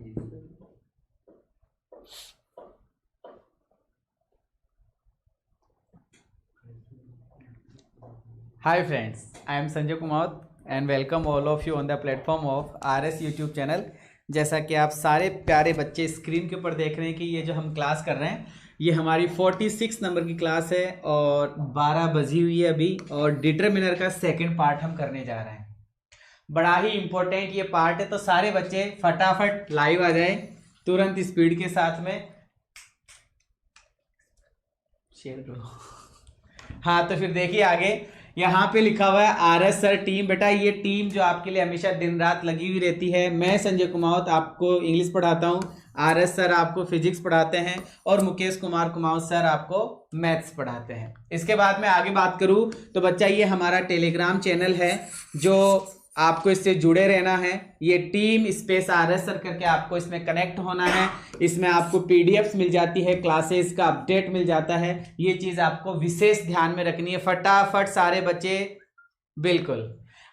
Hi friends, I am Sanjay Kumar and welcome all of you on the platform of RS YouTube channel। जैसा कि आप सारे प्यारे बच्चे स्क्रीन के ऊपर देख रहे हैं कि ये जो हम क्लास कर रहे हैं ये हमारी 46 नंबर की क्लास है और 12 बजी हुई है अभी, और डिटरमिनर का सेकंड पार्ट हम करने जा रहे हैं। बड़ा ही इंपॉर्टेंट ये पार्ट है, तो सारे बच्चे फटाफट लाइव आ जाएं तुरंत स्पीड के साथ में, शेयर करो। हाँ, तो फिर देखिए आगे यहाँ पे लिखा हुआ है आरएस सर टीम। बेटा ये टीम जो आपके लिए हमेशा दिन रात लगी हुई रहती है। मैं संजय कुमावत आपको इंग्लिश पढ़ाता हूँ, आरएस सर आपको फिजिक्स पढ़ाते हैं और मुकेश कुमार कुमावत सर आपको मैथ्स पढ़ाते हैं। इसके बाद में आगे बात करूँ तो बच्चा ये हमारा टेलीग्राम चैनल है जो आपको इससे जुड़े रहना है। ये टीम स्पेस आरएस सर करके आपको इसमें कनेक्ट होना है। इसमें आपको पीडीएफ्स मिल जाती है, क्लासेस का अपडेट मिल जाता है। ये चीज़ आपको विशेष ध्यान में रखनी है। फटाफट सारे बच्चे, बिल्कुल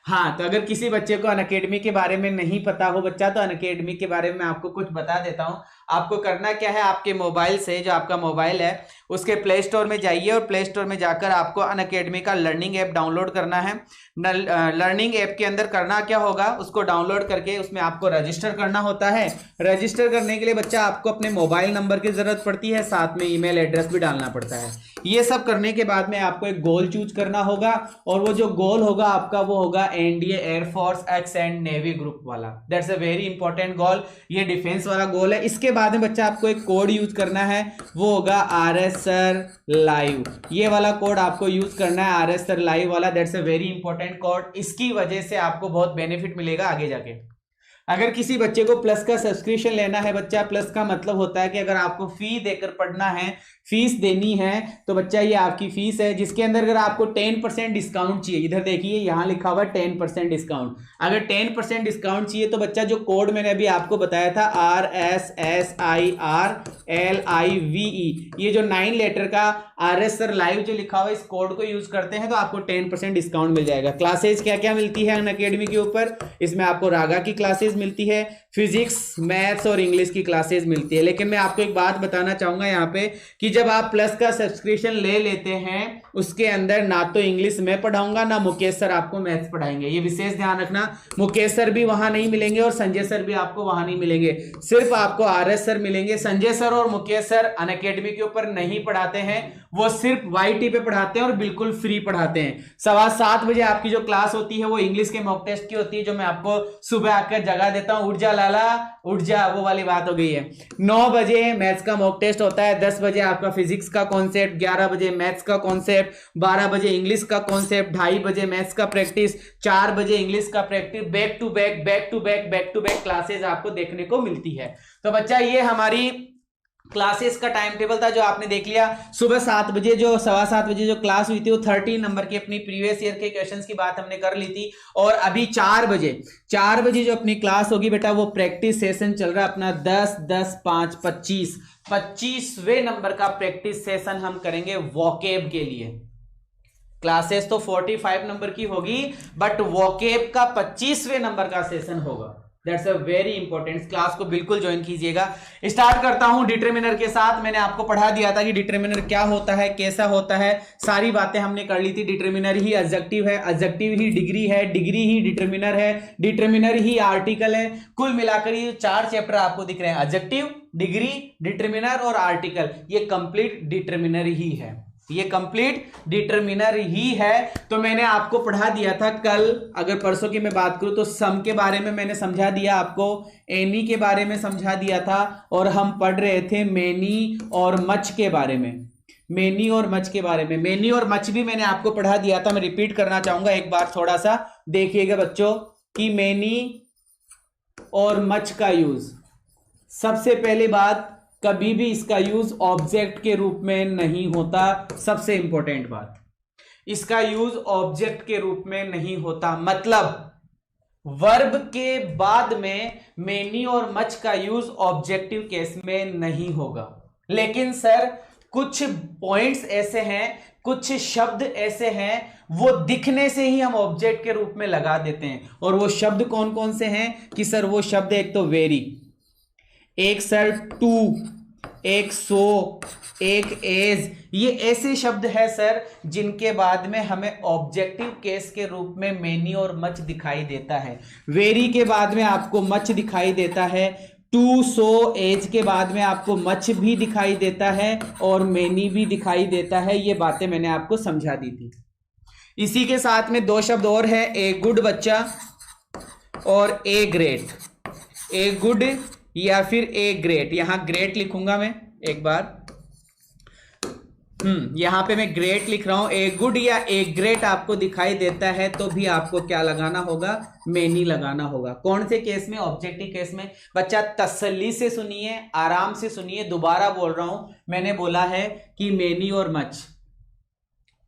हाँ। तो अगर किसी बच्चे को अनअकैडमी के बारे में नहीं पता हो बच्चा, तो अनअकैडमी के बारे में आपको कुछ बता देता हूँ। आपको करना क्या है, आपके मोबाइल से, जो आपका मोबाइल है उसके प्ले स्टोर में जाइए और प्ले स्टोर में जाकर आपको अनअकैडमी का लर्निंग ऐप डाउनलोड करना है। लर्निंग ऐप के अंदर करना क्या होगा, उसको डाउनलोड करके उसमें आपको रजिस्टर करना होता है। रजिस्टर करने के लिए बच्चा आपको अपने मोबाइल नंबर की जरूरत पड़ती है, साथ में ईमेल एड्रेस भी डालना पड़ता है। ये सब करने के बाद में आपको एक गोल चूज करना होगा, और वो जो गोल होगा आपका वो होगा NDA airforce X and navy group वाला। That's a very important goal, ये डिफेंस वाला गोल है। इसके बाद में बच्चा आपको एक कोड यूज करना है, वो होगा आरएस सर लाइव। ये वाला कोड आपको यूज करना है, आरएस सर लाइव वाला। That's a very important code. इसकी वजह से आपको बहुत बेनिफिट मिलेगा आगे जाके। अगर किसी बच्चे को प्लस का सब्सक्रिप्शन लेना है बच्चा, प्लस का मतलब होता है कि अगर आपको फी देकर पढ़ना है, फीस देनी है, तो बच्चा ये आपकी फीस है, जिसके अंदर अगर आपको 10% डिस्काउंट चाहिए, इधर देखिए यहाँ लिखा हुआ 10% डिस्काउंट। अगर 10% डिस्काउंट चाहिए तो बच्चा जो कोड मैंने अभी आपको बताया था RSSIRLIVE, ये जो 9 लेटर का आरएस सर लाइव जो लिखा हुआ है, इस कोड को यूज करते हैं तो आपको 10% डिस्काउंट मिल जाएगा। क्लासेज क्या क्या मिलती है अनअकैडमी के ऊपर, इसमें आपको रागा की क्लासेज मिलती है, फिजिक्स मैथ्स और इंग्लिश की क्लासेज मिलती है। लेकिन मैं आपको एक बात बताना चाहूंगा यहाँ पे कि जब आप प्लस का सब्सक्रिप्शन ले लेते हैं उसके अंदर ना तो इंग्लिश मैं पढ़ाऊंगा ना मुकेश सर आपको मैथ्स पढ़ाएंगे। ये विशेष ध्यान रखना, मुकेश सर भी वहां नहीं मिलेंगे और संजय सर भी आपको वहां नहीं मिलेंगे, सिर्फ आपको आरएस सर मिलेंगे। संजय सर और मुकेश सर अनअकैडमी के ऊपर नहीं पढ़ाते हैं, वो सिर्फ वाईटी पे पढ़ाते हैं और बिल्कुल फ्री पढ़ाते हैं। 7:15 बजे आपकी जो क्लास होती है वो इंग्लिश के मॉक टेस्ट की होती है, जो मैं आपको सुबह आकर जगा देता हूं। उठ जा लाला उठ जा, वो वाली बात हो गई है। 9 बजे मैथ्स का मॉक टेस्ट होता है, 10 बजे आपका फिजिक्स का कॉन्सेप्ट, 11 बजे मैथ्स का कॉन्सेप्ट, 12 बजे इंग्लिश का कॉन्सेप्ट, 2:30 बजे मैथ्स का प्रैक्टिस, 4 बजे इंग्लिश का practice. Back to back classes आपको देखने को मिलती है। तो बच्चा ये हमारी क्लासेस का टाइम टेबल था जो आपने देख लिया। सुबह 7 बजे जो 7:15 बजे जो क्लास हुई थी वो 13 नंबर की अपनी प्रीवियस ईयर के क्वेश्चंस की बात हमने कर ली थी। और अभी 4 बजे जो अपनी क्लास होगी बेटा, वो प्रैक्टिस सेशन चल रहा है अपना 25वें नंबर का प्रैक्टिस सेशन हम करेंगे वोकेब के लिए। क्लासेस तो 45 नंबर की होगी, बट वोकेब का 25वें नंबर का सेशन होगा। That's a very important, class को बिल्कुल ज्वाइन कीजिएगा। स्टार्ट करता हूं डिटरमिनर के साथ। मैंने आपको पढ़ा दिया था कि डिटरमिनर क्या होता है, कैसा होता है, सारी बातें हमने कर ली थी। डिटरमिनर ही एडजेक्टिव है, एडजेक्टिव ही डिग्री है, डिग्री ही डिटरमिनर है, डिटरमिनर ही आर्टिकल है। कुल मिलाकर ये 4 चैप्टर आपको दिख रहे हैं, एडजेक्टिव, डिग्री, डिटरमिनर और आर्टिकल। ये कंप्लीट डिटरमिनर ही है, ये कंप्लीट डिटरमिनर ही है। तो मैंने आपको पढ़ा दिया था कल, अगर परसों की मैं बात करूं तो सम के बारे में मैंने समझा दिया आपको, एनी के बारे में समझा दिया था, और हम पढ़ रहे थे मेनी और मच के बारे में। मेनी और मच के बारे में, मेनी और मच भी मैंने आपको पढ़ा दिया था। मैं रिपीट करना चाहूंगा एक बार, थोड़ा सा देखिएगा बच्चों कि मेनी और मच का यूज, सबसे पहली बात, कभी भी इसका यूज ऑब्जेक्ट के रूप में नहीं होता। सबसे इंपॉर्टेंट बात, इसका यूज ऑब्जेक्ट के रूप में नहीं होता, मतलब वर्ब के बाद में मेनी और मच का यूज ऑब्जेक्टिव केस में नहीं होगा। लेकिन सर कुछ पॉइंट्स ऐसे हैं, कुछ शब्द ऐसे हैं, वो दिखने से ही हम ऑब्जेक्ट के रूप में लगा देते हैं। और वो शब्द कौन कौन से हैं कि सर वो शब्द, एक तो वेरी, एक सर टू, एक सो, एक एज, ये ऐसे शब्द है सर जिनके बाद में हमें ऑब्जेक्टिव केस के रूप में मेनी और मच दिखाई देता है। वेरी के बाद में आपको मच दिखाई देता है, टू, सो, एज के बाद में आपको मच भी दिखाई देता है और मेनी भी दिखाई देता है। ये बातें मैंने आपको समझा दी थी। इसी के साथ में दो शब्द और है, ए गुड बच्चा और ए ग्रेट। ए गुड या फिर ए ग्रेट, यहां ग्रेट लिखूंगा मैं एक बार, यहां पे मैं ग्रेट लिख रहा हूं। ए गुड या ए ग्रेट आपको दिखाई देता है तो भी आपको क्या लगाना होगा, मेनी लगाना होगा। कौन से केस में, ऑब्जेक्टिव केस में। बच्चा तसल्ली से सुनिए, आराम से सुनिए, दोबारा बोल रहा हूं, मैंने बोला है कि मेनी और मच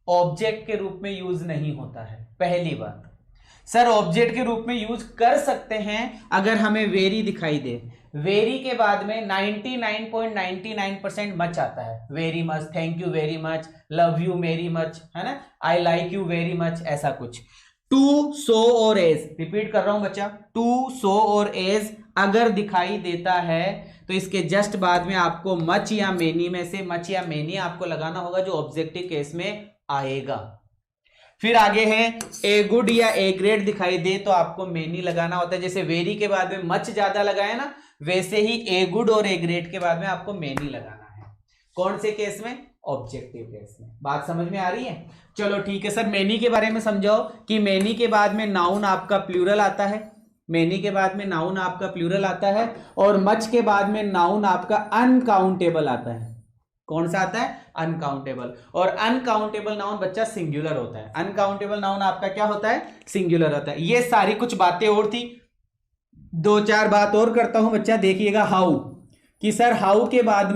ऑब्जेक्ट के रूप में यूज नहीं होता है। पहली बात सर, ऑब्जेक्ट के रूप में यूज कर सकते हैं अगर हमें वेरी दिखाई दे। वेरी के बाद में 99.99% मच आता है, very much, thank you very much, love you very much, है ना, I like you very much, ऐसा कुछ। टू, सो और एज, रिपीट कर रहा हूं बच्चा, टू, सो और एज अगर दिखाई देता है तो इसके जस्ट बाद में आपको मच या मेनी में से मच या मेनी आपको लगाना होगा जो ऑब्जेक्टिव केस में आएगा। फिर आगे है ए गुड या ए ग्रेट दिखाई दे तो आपको मेनी लगाना होता है। जैसे वेरी के बाद में मच ज्यादा लगाया ना, वैसे ही ए गुड और ए ग्रेट के बाद में आपको मेनी लगाना है। कौन से केस में, ऑब्जेक्टिव केस में। बात समझ में आ रही है? चलो ठीक है सर, मेनी के बारे में समझाओ कि मेनी के बाद में नाउन आपका प्लूरल आता है, मेनी के बाद में नाउन आपका प्लूरल आता है, और मच के बाद में नाउन आपका अनकाउंटेबल आता है। कौन सा आता है, अनकाउंटेबल। और अनकाउंटेबल नाउन बच्चा सिंगुलर होता है। अनकाउंटेबल नाउन आपका क्या होता है, सिंगुलर होता है। ये सारी कुछ बातें और थी, दो चार बात और करता हूं बच्चा, देखिएगा। हाउ, कि सर हाउ के बाद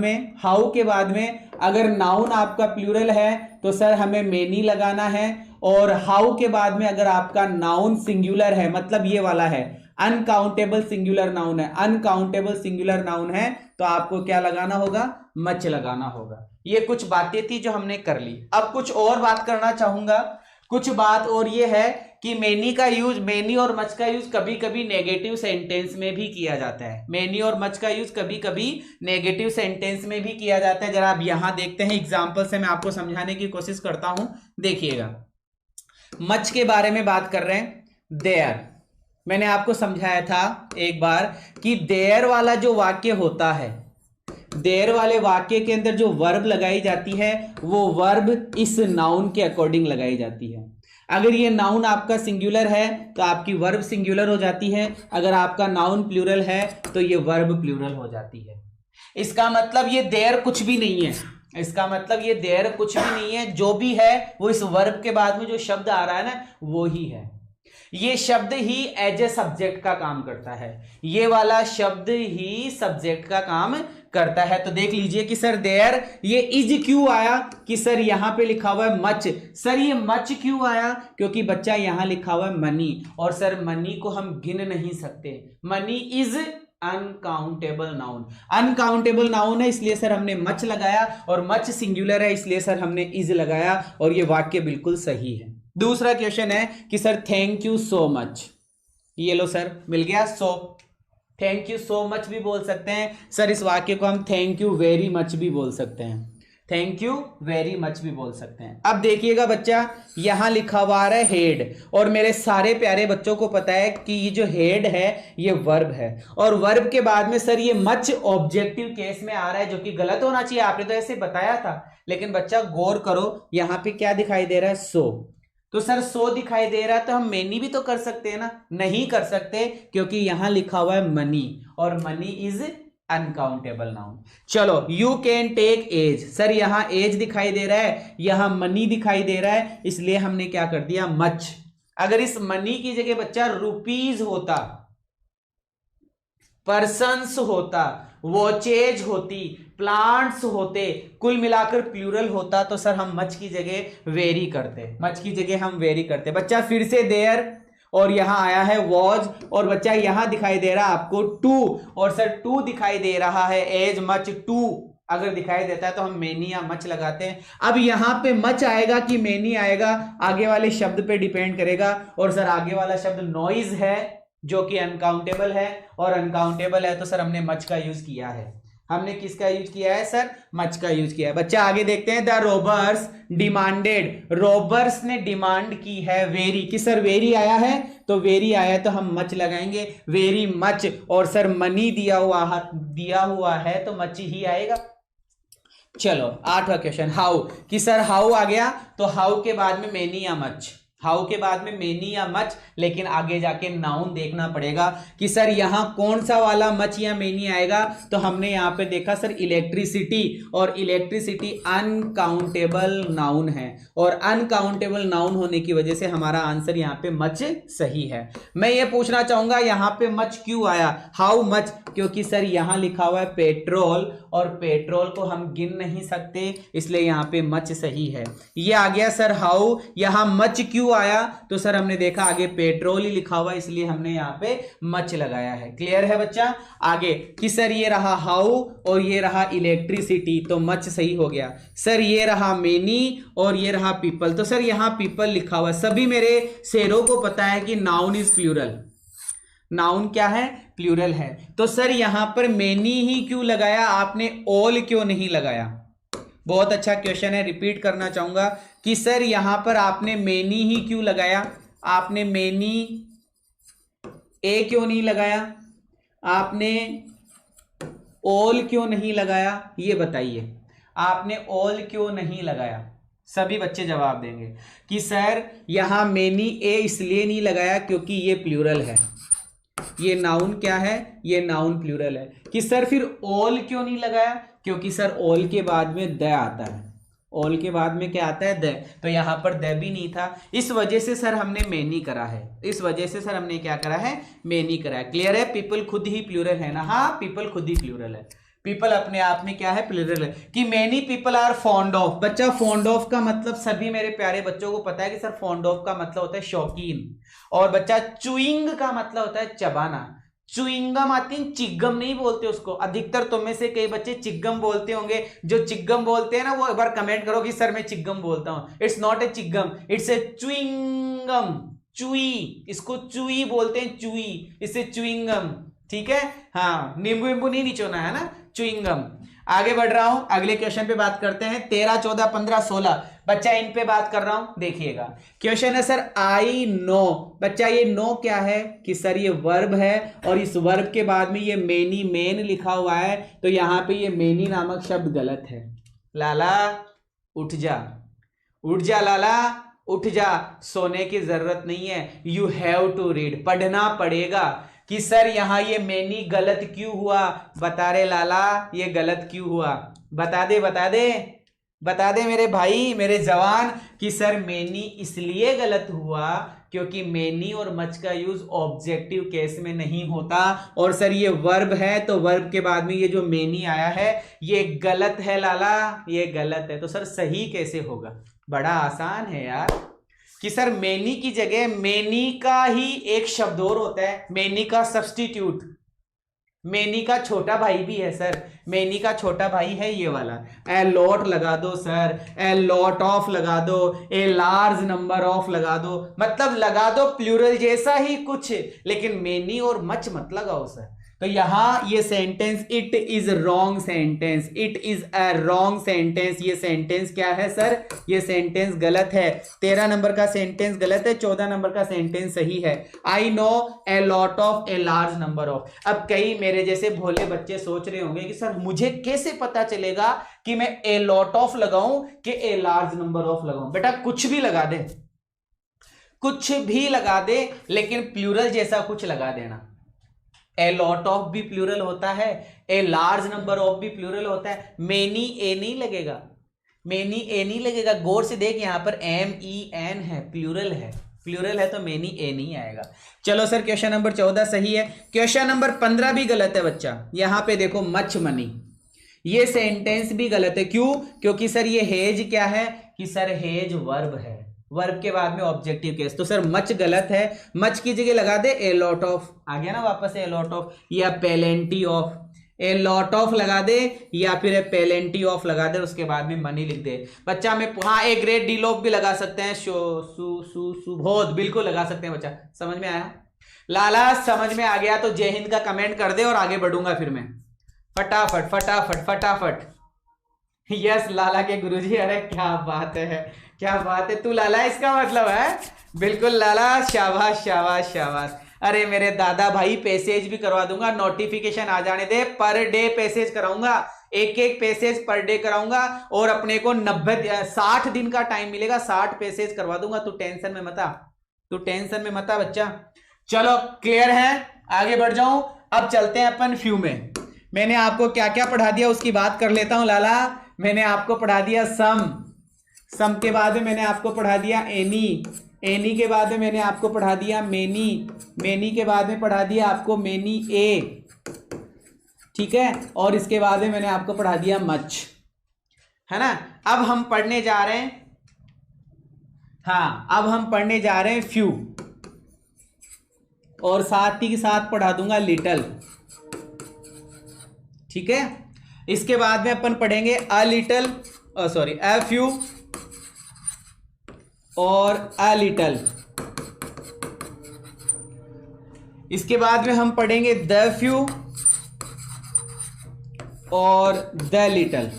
में अगर नाउन आपका प्लूरल है तो सर हमें मेनी लगाना है, और हाउ के बाद में अगर आपका नाउन सिंगुलर है, मतलब ये वाला है अनकाउंटेबल सिंगुलर नाउन है, अनकाउंटेबल सिंगुलर नाउन है, तो आपको क्या लगाना होगा, मच लगाना होगा। ये कुछ बातें थी जो हमने कर ली। अब कुछ और बात करना चाहूंगा। कुछ बात और ये है कि मेनी का यूज, मेनी और मच का यूज कभी कभी नेगेटिव सेंटेंस में भी किया जाता है। मेनी और मच का यूज कभी कभी नेगेटिव सेंटेंस में भी किया जाता है। जरा आप यहां देखते हैं, एग्जांपल से मैं आपको समझाने की कोशिश करता हूं, देखिएगा। मच के बारे में बात कर रहे हैं, देयर। मैंने आपको समझाया था एक बार कि देयर वाला जो वाक्य होता है, देयर वाले वाक्य के अंदर जो वर्ब लगाई जाती है वो वर्ब इस नाउन के अकॉर्डिंग लगाई जाती है। अगर ये नाउन आपका सिंगुलर है तो आपकी वर्ब सिंगुलर हो जाती है, अगर आपका नाउन प्लूरल है तो ये वर्ब प्लूरल हो जाती है। इसका मतलब ये देयर कुछ भी नहीं है, इसका मतलब ये देयर कुछ भी नहीं है, जो भी है वो इस वर्ब के बाद में जो शब्द आ रहा है ना वो ही है। ये शब्द ही एज ए सब्जेक्ट का काम करता है, ये वाला शब्द ही सब्जेक्ट का काम करता है। तो देख लीजिए कि सर देयर, ये इज क्यों आया, कि सर यहां पे लिखा हुआ है मच। सर ये मच क्यों आया, क्योंकि बच्चा यहां लिखा हुआ है मनी, और सर मनी को हम गिन नहीं सकते। Money is uncountable noun, uncountable noun है इसलिए सर हमने मच लगाया, और मच सिंगुलर है इसलिए सर हमने इज लगाया, और ये वाक्य बिल्कुल सही है। दूसरा क्वेश्चन है कि sir thank you so much, ये लो सर मिल गया। So thank you so much भी बोल सकते हैं सर, इस वाक्य को हम थैंक यू वेरी मच भी बोल सकते हैं, थैंक यू वेरी मच भी बोल सकते हैं। अब देखिएगा बच्चा, यहां लिखा हुआ है हेड, और मेरे सारे प्यारे बच्चों को पता है कि ये जो हेड है ये वर्ब है, और वर्ब के बाद में सर ये मच ऑब्जेक्टिव केस में आ रहा है, जो कि गलत होना चाहिए। आपने तो ऐसे बताया था, लेकिन बच्चा गौर करो, यहां पे क्या दिखाई दे रहा है, सो। तो सर सो दिखाई दे रहा है तो हम मेनी भी तो कर सकते हैं ना, नहीं कर सकते क्योंकि यहां लिखा हुआ है मनी, और मनी इज अनकाउंटेबल नाउन। चलो, you can take as, sir यहां एज दिखाई दे रहा है, यहां मनी दिखाई दे रहा है, इसलिए हमने क्या कर दिया, मच। अगर इस मनी की जगह बच्चा रुपीज होता, पर्सन्स होता, वॉचेज होती, प्लांट्स होते, कुल मिलाकर प्लूरल होता, तो सर हम मच की जगह वेरी करते, मच की जगह हम वेरी करते। बच्चा फिर से देयर, और यहां आया है वॉज, और बच्चा यहां दिखाई दे रहा है आपको टू, और सर टू दिखाई दे रहा है, एज मच टू अगर दिखाई देता है तो हम मेनी या मच लगाते हैं। अब यहां पे मच आएगा कि मेनी आएगा, आगे वाले शब्द पे डिपेंड करेगा। और सर आगे वाला शब्द नॉइज है, जो कि अनकाउंटेबल है, और अनकाउंटेबल है तो सर हमने मच का यूज किया है। हमने किसका यूज किया है सर? मच का यूज किया है। बच्चा आगे देखते हैं। द रोबर्स डिमांडेड, रोबर्स ने डिमांड की है वेरी, कि सर वेरी आया है तो वेरी आया है तो हम मच लगाएंगे, वेरी मच, और सर मनी दिया हुआ है तो मच ही आएगा। चलो 8वां क्वेश्चन, हाउ, कि सर हाउ आ गया तो हाउ के बाद में मेनी या मच, हाउ के बाद में मेनी या मच, लेकिन आगे जाके नाउन देखना पड़ेगा कि सर यहां कौन सा वाला मच या मेनी आएगा। तो हमने यहां पे देखा सर इलेक्ट्रिसिटी, और इलेक्ट्रिसिटी अनकाउंटेबल नाउन है, और अनकाउंटेबल नाउन होने की वजह से हमारा आंसर यहां पे मच सही है। मैं ये पूछना चाहूंगा यहां पे मच क्यों आया, हाउ मच, क्योंकि सर यहां लिखा हुआ है पेट्रोल, और पेट्रोल को हम गिन नहीं सकते, इसलिए यहां पे मच सही है। ये आ गया सर हाउ। यहां मच क्यों आया, तो सर हमने देखा आगे पेट्रोल ही लिखा हुआ, इसलिए हमने यहां पे मच लगाया है। क्लियर है बच्चा? आगे कि सर ये रहा हाउ और ये रहा इलेक्ट्रिसिटी, तो मच सही हो गया। सर ये रहा मेनी और ये रहा पीपल, तो सर यहां पीपल लिखा हुआ। सभी मेरे शेरों को पता है कि नाउन इज प्लूरल, नाउन क्या है? प्लूरल है। तो सर यहां पर मेनी ही क्यों लगाया आपने, ऑल क्यों नहीं लगाया? बहुत अच्छा क्वेश्चन है, रिपीट करना चाहूंगा कि सर यहां पर आपने मेनी ही क्यों लगाया, आपने मेनी ए क्यों नहीं लगाया, आपने ऑल क्यों नहीं लगाया, ये बताइए, आपने ऑल क्यों नहीं लगाया? सभी बच्चे जवाब देंगे कि सर यहां मेनी ए इसलिए नहीं लगाया क्योंकि ये प्लूरल है, ये नाउन क्या है, ये नाउन प्लूरल है। कि सर फिर ऑल क्यों नहीं लगाया, क्योंकि सर ऑल के बाद में द आता है, ऑल के बाद में क्या आता है? द, तो यहां पर द भी नहीं था, इस वजह से सर हमने मेनी करा है, इस वजह से सर हमने क्या करा है? मेनी करा है। क्लियर है? पीपल खुद ही प्लूरल है ना? हाँ, पीपल खुद ही प्लूरल है, पीपल अपने आप में क्या है? प्लूरल है। कि many people are fond of, बच्चा फॉन्ड ऑफ का मतलब सभी मेरे प्यारे बच्चों को पता है कि सर फॉन्ड ऑफ का मतलब होता है शौकीन, और बच्चा चुइंग का मतलब होता है चबाना। चुइंगम आती है, चिगम नहीं बोलते उसको। अधिकतर तुम में से कई बच्चे चिगम बोलते होंगे, जो चिगम बोलते हैं ना वो एक बार कमेंट करो कि सर मैं चिगम बोलता हूं। इट्स नॉट ए चिगम, इट्स ए चुइंगम, चुई, इसको चुई बोलते हैं, चुई, इससे चुइंगम, ठीक है? हाँ, नींबू नींबू नहीं निचोना है ना, चुइंगम। आगे बढ़ रहा हूं, अगले क्वेश्चन पे बात करते हैं। 13, 14, 15, 16 बच्चा इन पे बात कर रहा हूं, देखिएगा। क्वेश्चन है सर आई नो, बच्चा ये नो क्या है? कि सर ये वर्ब है, और इस वर्ब के बाद में ये मेनी, मेन लिखा हुआ है, तो यहां पे ये मेनी नामक शब्द गलत है। लाला उठ जा, उठ जा लाला, उठ जा, सोने की जरूरत नहीं है, यू हैव टू रीड, पढ़ना पड़ेगा। कि सर यहां ये मेनी गलत क्यों हुआ, बता रे लाला, ये गलत क्यों हुआ? बता दे, बता दे, बता दे मेरे भाई, मेरे जवान, कि सर मेनी इसलिए गलत हुआ क्योंकि मेनी और मच का यूज ऑब्जेक्टिव केस में नहीं होता, और सर ये वर्ब है, तो वर्ब के बाद में ये जो मेनी आया है ये गलत है लाला, ये गलत है। तो सर सही कैसे होगा? बड़ा आसान है यार, कि सर मेनी की जगह मेनी का ही एक शब्द और होता है, मेनी का सब्स्टिट्यूट, मेनी का छोटा भाई भी है सर, मेनी का छोटा भाई है ये वाला, ए लॉट लगा दो सर, ए लॉट ऑफ लगा दो, ए लार्ज नंबर ऑफ लगा दो, मतलब लगा दो प्लूरल जैसा ही कुछ, लेकिन मेनी और मच मत लगाओ सर। तो यहां ये sentence it is wrong sentence, it is a wrong sentence, ये सेंटेंस क्या है सर? ये सेंटेंस गलत है। 13 नंबर का सेंटेंस गलत है, 14 नंबर का सेंटेंस सही है। I know A lot of a large number of. अब कई मेरे जैसे भोले बच्चे सोच रहे होंगे कि सर मुझे कैसे पता चलेगा कि मैं ए लॉट ऑफ लगाऊं कि ए लार्ज नंबर ऑफ लगाऊं? बेटा कुछ भी लगा दे, कुछ भी लगा दे, लेकिन प्लूरल जैसा कुछ लगा देना। ए लॉट ऑफ भी प्लूरल होता है, ए लार्ज नंबर ऑफ भी प्लूरल होता है, मेनी ए नहीं लगेगा, मेनी ए नहीं लगेगा। गौर से देख, यहां पर एम ई एन है, प्लूरल है, प्लूरल है तो मेनी ए नहीं आएगा। चलो सर क्वेश्चन नंबर 14 सही है। क्वेश्चन नंबर 15 भी गलत है बच्चा। यहां पे देखो मच मनी, ये सेंटेंस भी गलत है। क्यों? क्योंकि सर ये हेज क्या है? कि सर हेज वर्ब है, वर्ब के बाद में ऑब्जेक्टिव केस, तो सर मच गलत है। मच की जगह लगा दे ए लॉट ऑफ, आ गया ना वापस ए लॉट ऑफ, या plenty of, A lot of लगा दे या फिर ए पेलेंटी ऑफ लगा दे, उसके बाद में मनी लिख दे। बच्चा में हाँ ए ग्रेट डील ऑफ भी लगा सकते हैं, सुबोध बिल्कुल लगा सकते हैं बच्चा, समझ में आया? लाला समझ में आ गया तो जय हिंद का कमेंट कर दे और आगे बढ़ूंगा फिर मैं फटाफट फटाफट फटाफट। यस लाला के गुरुजी, अरे क्या बात है, क्या बात है, तू लाला इसका मतलब है। बिल्कुल लाला, शाबाश शाबाश शाबाश। अरे मेरे दादा भाई, पैसेज भी करवा दूंगा, नोटिफिकेशन आ जाने दे, पर डे पैसेज कराऊंगा, एक एक पैसेज पर डे कराऊंगा और अपने को 60 दिन का टाइम मिलेगा, 60 पैसेज करवा दूंगा। तू टेंशन में मता, तू टेंशन में मता बच्चा। चलो क्लियर है, आगे बढ़ जाऊं। अब चलते हैं अपन फ्यू में। मैंने आपको क्या क्या पढ़ा दिया उसकी बात कर लेता हूं लाला। मैंने आपको पढ़ा दिया सम के बाद में मैंने आपको पढ़ा दिया एनी के बाद में मैंने आपको पढ़ा दिया मेनी के बाद में पढ़ा दिया आपको मेनी ए, ठीक है, और इसके बाद में मैंने आपको पढ़ा दिया मच, है ना। अब हम पढ़ने जा रहे हैं, हाँ अब हम पढ़ने जा रहे हैं फ्यू, और साथ ही साथ पढ़ा दूंगा लिटल, ठीक है। इसके बाद में अपन पढ़ेंगे a little, sorry a few और अ लिटल। इसके बाद में हम पढ़ेंगे द फ्यू और द लिटल।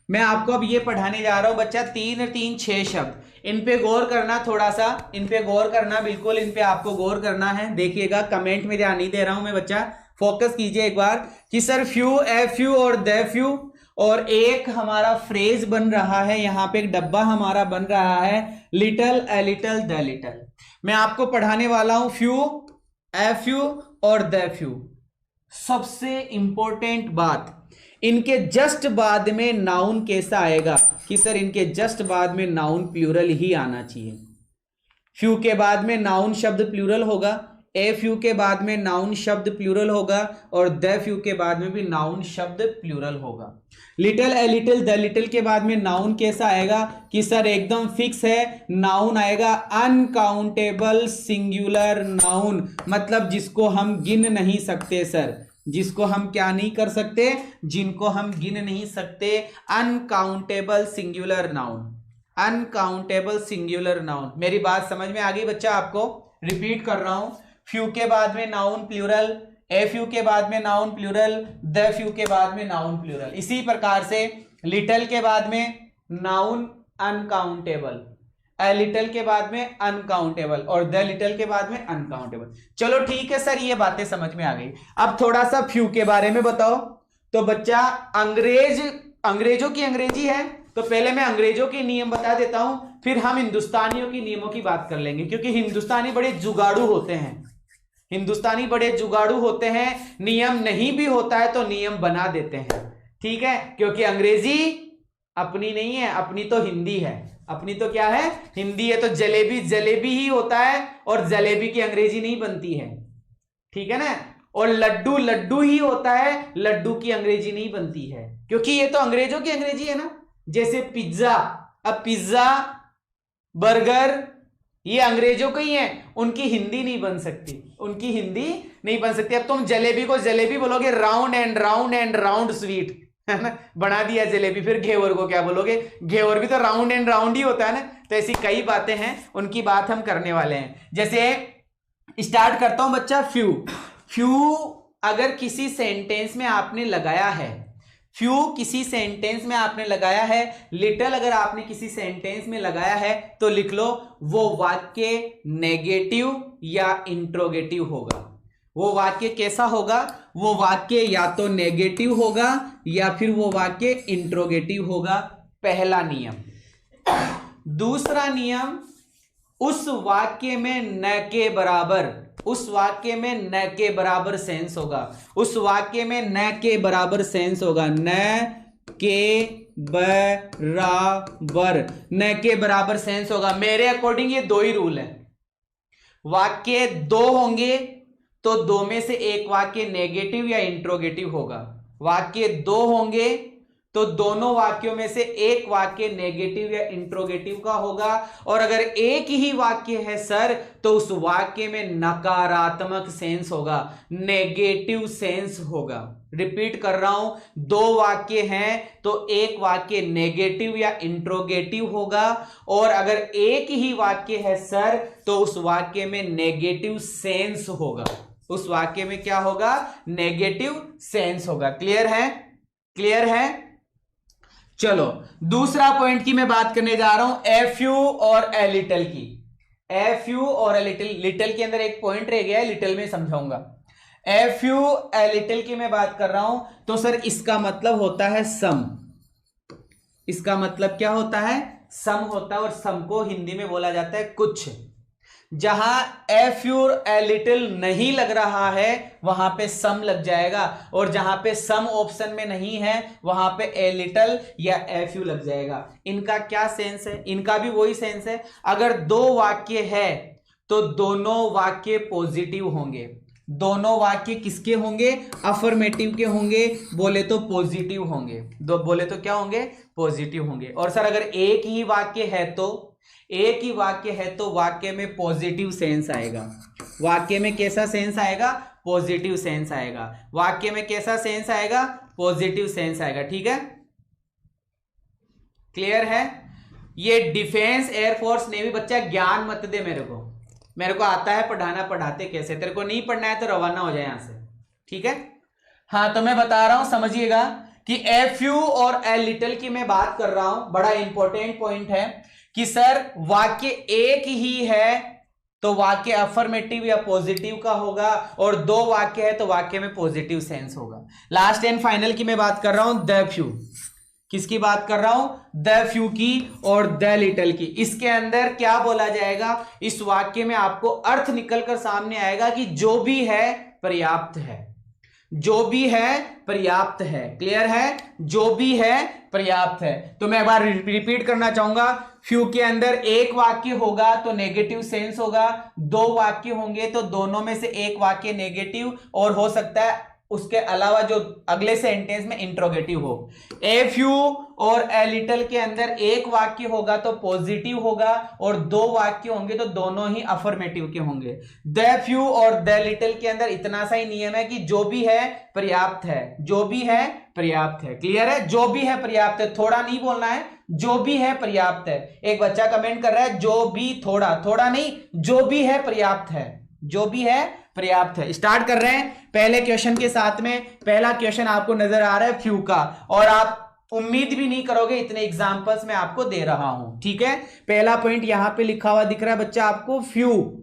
मैं आपको अब ये पढ़ाने जा रहा हूं बच्चा 3 शब्द, इन पे गौर करना, थोड़ा सा इन पे गौर करना, बिल्कुल इन पे आपको गौर करना है। देखिएगा, कमेंट में ध्यान नहीं दे रहा हूं मैं बच्चा, फोकस कीजिए एक बार कि सर फ्यू, ए फ्यू और द फ्यू, और एक हमारा फ्रेज बन रहा है, यहां पे एक डब्बा हमारा बन रहा है little, a little, the little. मैं आपको पढ़ाने वाला हूं फ्यू, ए फ्यू और द फ्यू। सबसे इंपॉर्टेंट बात, इनके जस्ट बाद में नाउन कैसा आएगा कि सर इनके जस्ट बाद में नाउन प्लूरल ही आना चाहिए। फ्यू के बाद में नाउन शब्द प्लूरल होगा, ए फ्यू के बाद में नाउन शब्द प्लूरल होगा, और द फ्यू के बाद में भी नाउन शब्द प्लूरल होगा। Little, a little, the little के बाद में नाउन कैसा आएगा कि सर एकदम फिक्स है, नाउन आएगा अनकाउंटेबल सिंगुलर नाउन, मतलब जिसको हम गिन नहीं सकते सर, जिसको हम क्या नहीं कर सकते, जिनको हम गिन नहीं सकते, uncountable singular noun, uncountable singular noun. मेरी बात समझ में आ गई बच्चा आपको? रिपीट कर रहा हूं, फ्यू के बाद में नाउन प्लूरल, ए फ्यू के बाद में नाउन प्लूरल, द फ्यू के बाद में नाउन प्लूरल। इसी प्रकार से लिटल के बाद में नाउन अनकाउंटेबल, ए लिटल के बाद में अनकाउंटेबल, और द लिटल के बाद में अनकाउंटेबल। चलो ठीक है सर, ये बातें समझ में आ गई। अब थोड़ा सा फ्यू के बारे में बताओ। तो बच्चा अंग्रेजों की अंग्रेजी है, तो पहले मैं अंग्रेजों के नियम बता देता हूं, फिर हम हिंदुस्तानियों की नियमों की बात कर लेंगे, क्योंकि हिंदुस्तानी बड़े जुगाड़ू होते हैं, हिंदुस्तानी बड़े जुगाड़ू होते हैं, नियम नहीं भी होता है तो नियम बना देते हैं, ठीक है। क्योंकि अंग्रेजी अपनी नहीं है, अपनी तो हिंदी है, अपनी तो क्या है, हिंदी है। तो जलेबी जलेबी ही होता है, और जलेबी की अंग्रेजी नहीं बनती है, ठीक है ना। और लड्डू लड्डू ही होता है, लड्डू की अंग्रेजी नहीं बनती है, क्योंकि ये तो अंग्रेजों की अंग्रेजी है ना। जैसे पिज्जा, अब पिज्जा बर्गर ये अंग्रेजों को ही है, उनकी हिंदी नहीं बन सकती, उनकी हिंदी नहीं बन सकती। अब तुम जलेबी को जलेबी बोलोगे, round and round and round sweet, है ना, बना दिया जलेबी। फिर घेवर को क्या बोलोगे, घेवर भी तो राउंड एंड राउंड ही होता है ना। तो ऐसी कई बातें हैं, उनकी बात हम करने वाले हैं। जैसे स्टार्ट करता हूं बच्चा, फ्यू। फ्यू अगर किसी सेंटेंस में आपने लगाया है, फ्यू किसी सेंटेंस में आपने लगाया है, लिटिल अगर आपने किसी सेंटेंस में लगाया है, तो लिख लो वो वाक्य नेगेटिव या इंट्रोगेटिव होगा। वो वाक्य कैसा होगा, वो वाक्य या तो नेगेटिव होगा या फिर वो वाक्य इंट्रोगेटिव होगा, पहला नियम। दूसरा नियम, उस वाक्य में न के बराबर, उस वाक्य में न के बराबर सेंस होगा, उस वाक्य में न के बराबर सेंस होगा, न के बराबर, न के बराबर सेंस होगा। मेरे अकॉर्डिंग ये दो ही रूल है, वाक्य दो होंगे तो दो में से एक वाक्य नेगेटिव या इंट्रोगेटिव होगा, वाक्य दो होंगे तो दोनों वाक्यों में से एक वाक्य नेगेटिव या इंट्रोगेटिव का होगा, और अगर एक ही वाक्य है सर तो उस वाक्य में नकारात्मक सेंस होगा, नेगेटिव सेंस होगा। रिपीट कर रहा हूं, दो वाक्य हैं तो एक वाक्य नेगेटिव या इंट्रोगेटिव होगा, और अगर एक ही वाक्य है सर तो उस वाक्य में नेगेटिव सेंस होगा। उस वाक्य में क्या होगा? नेगेटिव सेंस होगा। क्लियर है? क्लियर है? चलो दूसरा पॉइंट की मैं बात करने जा रहा हूं, ए फ्यू और ए लिटिल की। ए फ्यू और ए लिटिल, लिटिल के अंदर एक पॉइंट रह गया है, लिटिल में समझाऊंगा। ए फ्यू ए लिटिल की मैं बात कर रहा हूं तो सर इसका मतलब होता है सम। इसका मतलब क्या होता है? सम होता है, और सम को हिंदी में बोला जाता है कुछ। जहां ए फ्यू ए लिटिल नहीं लग रहा है वहां पे सम लग जाएगा, और जहां पे सम ऑप्शन में नहीं है वहां पे ए लिटिल या ए फ्यू लग जाएगा। इनका क्या सेंस है? इनका भी वही सेंस है। अगर दो वाक्य है तो दोनों वाक्य पॉजिटिव होंगे। दोनों वाक्य किसके होंगे? अफर्मेटिव के होंगे। बोले तो पॉजिटिव होंगे। दो बोले तो क्या होंगे? पॉजिटिव होंगे। और सर अगर एक ही वाक्य है तो, एक ही वाक्य है तो वाक्य में पॉजिटिव सेंस आएगा। वाक्य में कैसा सेंस आएगा? पॉजिटिव सेंस आएगा। वाक्य में कैसा सेंस आएगा? पॉजिटिव सेंस आएगा। ठीक है? क्लियर है? ये डिफेंस एयरफोर्स नेवी, बच्चा ज्ञान मत दे मेरे को आता है पढ़ाना, पढ़ाते कैसे। तेरे को नहीं पढ़ना है तो रवाना हो जाए यहां से। ठीक है? हाँ, तो मैं बता रहा हूं, समझिएगा कि ए फ्यू और ए लिटिल की मैं बात कर रहा हूं। बड़ा इंपॉर्टेंट पॉइंट है कि सर वाक्य एक ही है तो वाक्य अफर्मेटिव या पॉजिटिव का होगा, और दो वाक्य है तो वाक्य में पॉजिटिव सेंस होगा। लास्ट एंड फाइनल की मैं बात कर रहा हूं, द फ्यू। किसकी बात कर रहा हूं? द फ्यू की और द लिटिल की। इसके अंदर क्या बोला जाएगा? इस वाक्य में आपको अर्थ निकलकर सामने आएगा कि जो भी है पर्याप्त है। जो भी है पर्याप्त है। क्लियर है? जो भी है पर्याप्त है। तो मैं एक बार रिपीट करना चाहूंगा, फ्यू के अंदर एक वाक्य होगा तो नेगेटिव सेंस होगा, दो वाक्य होंगे तो दोनों में से एक वाक्य नेगेटिव, और हो सकता है उसके अलावा जो अगले सेंटेंस में इंट्रोगेटिव हो। ए फ्यू और ए लिटिल के अंदर एक वाक्य होगा तो पॉजिटिव होगा, और दो वाक्य होंगे तो दोनों ही अफर्मेटिव के होंगे। द फ्यू और द लिटिल के अंदर इतना सा ही नियम है कि जो भी है पर्याप्त है। जो भी है पर्याप्त है। क्लियर है? जो भी है पर्याप्त है, थोड़ा नहीं बोलना है, जो भी है पर्याप्त है। एक बच्चा कमेंट कर रहा है जो भी, थोड़ा थोड़ा नहीं, जो भी है पर्याप्त है। जो भी है पर्याप्त है। स्टार्ट कर रहे हैं पहले क्वेश्चन के साथ में। पहला क्वेश्चन आपको नजर आ रहा है फ्यू का, और आप उम्मीद भी नहीं करोगे इतने एग्जांपल्स मैं आपको दे रहा हूं। ठीक है? पहला पॉइंट यहां पे लिखा हुआ दिख रहा है बच्चा आपको, फ्यू।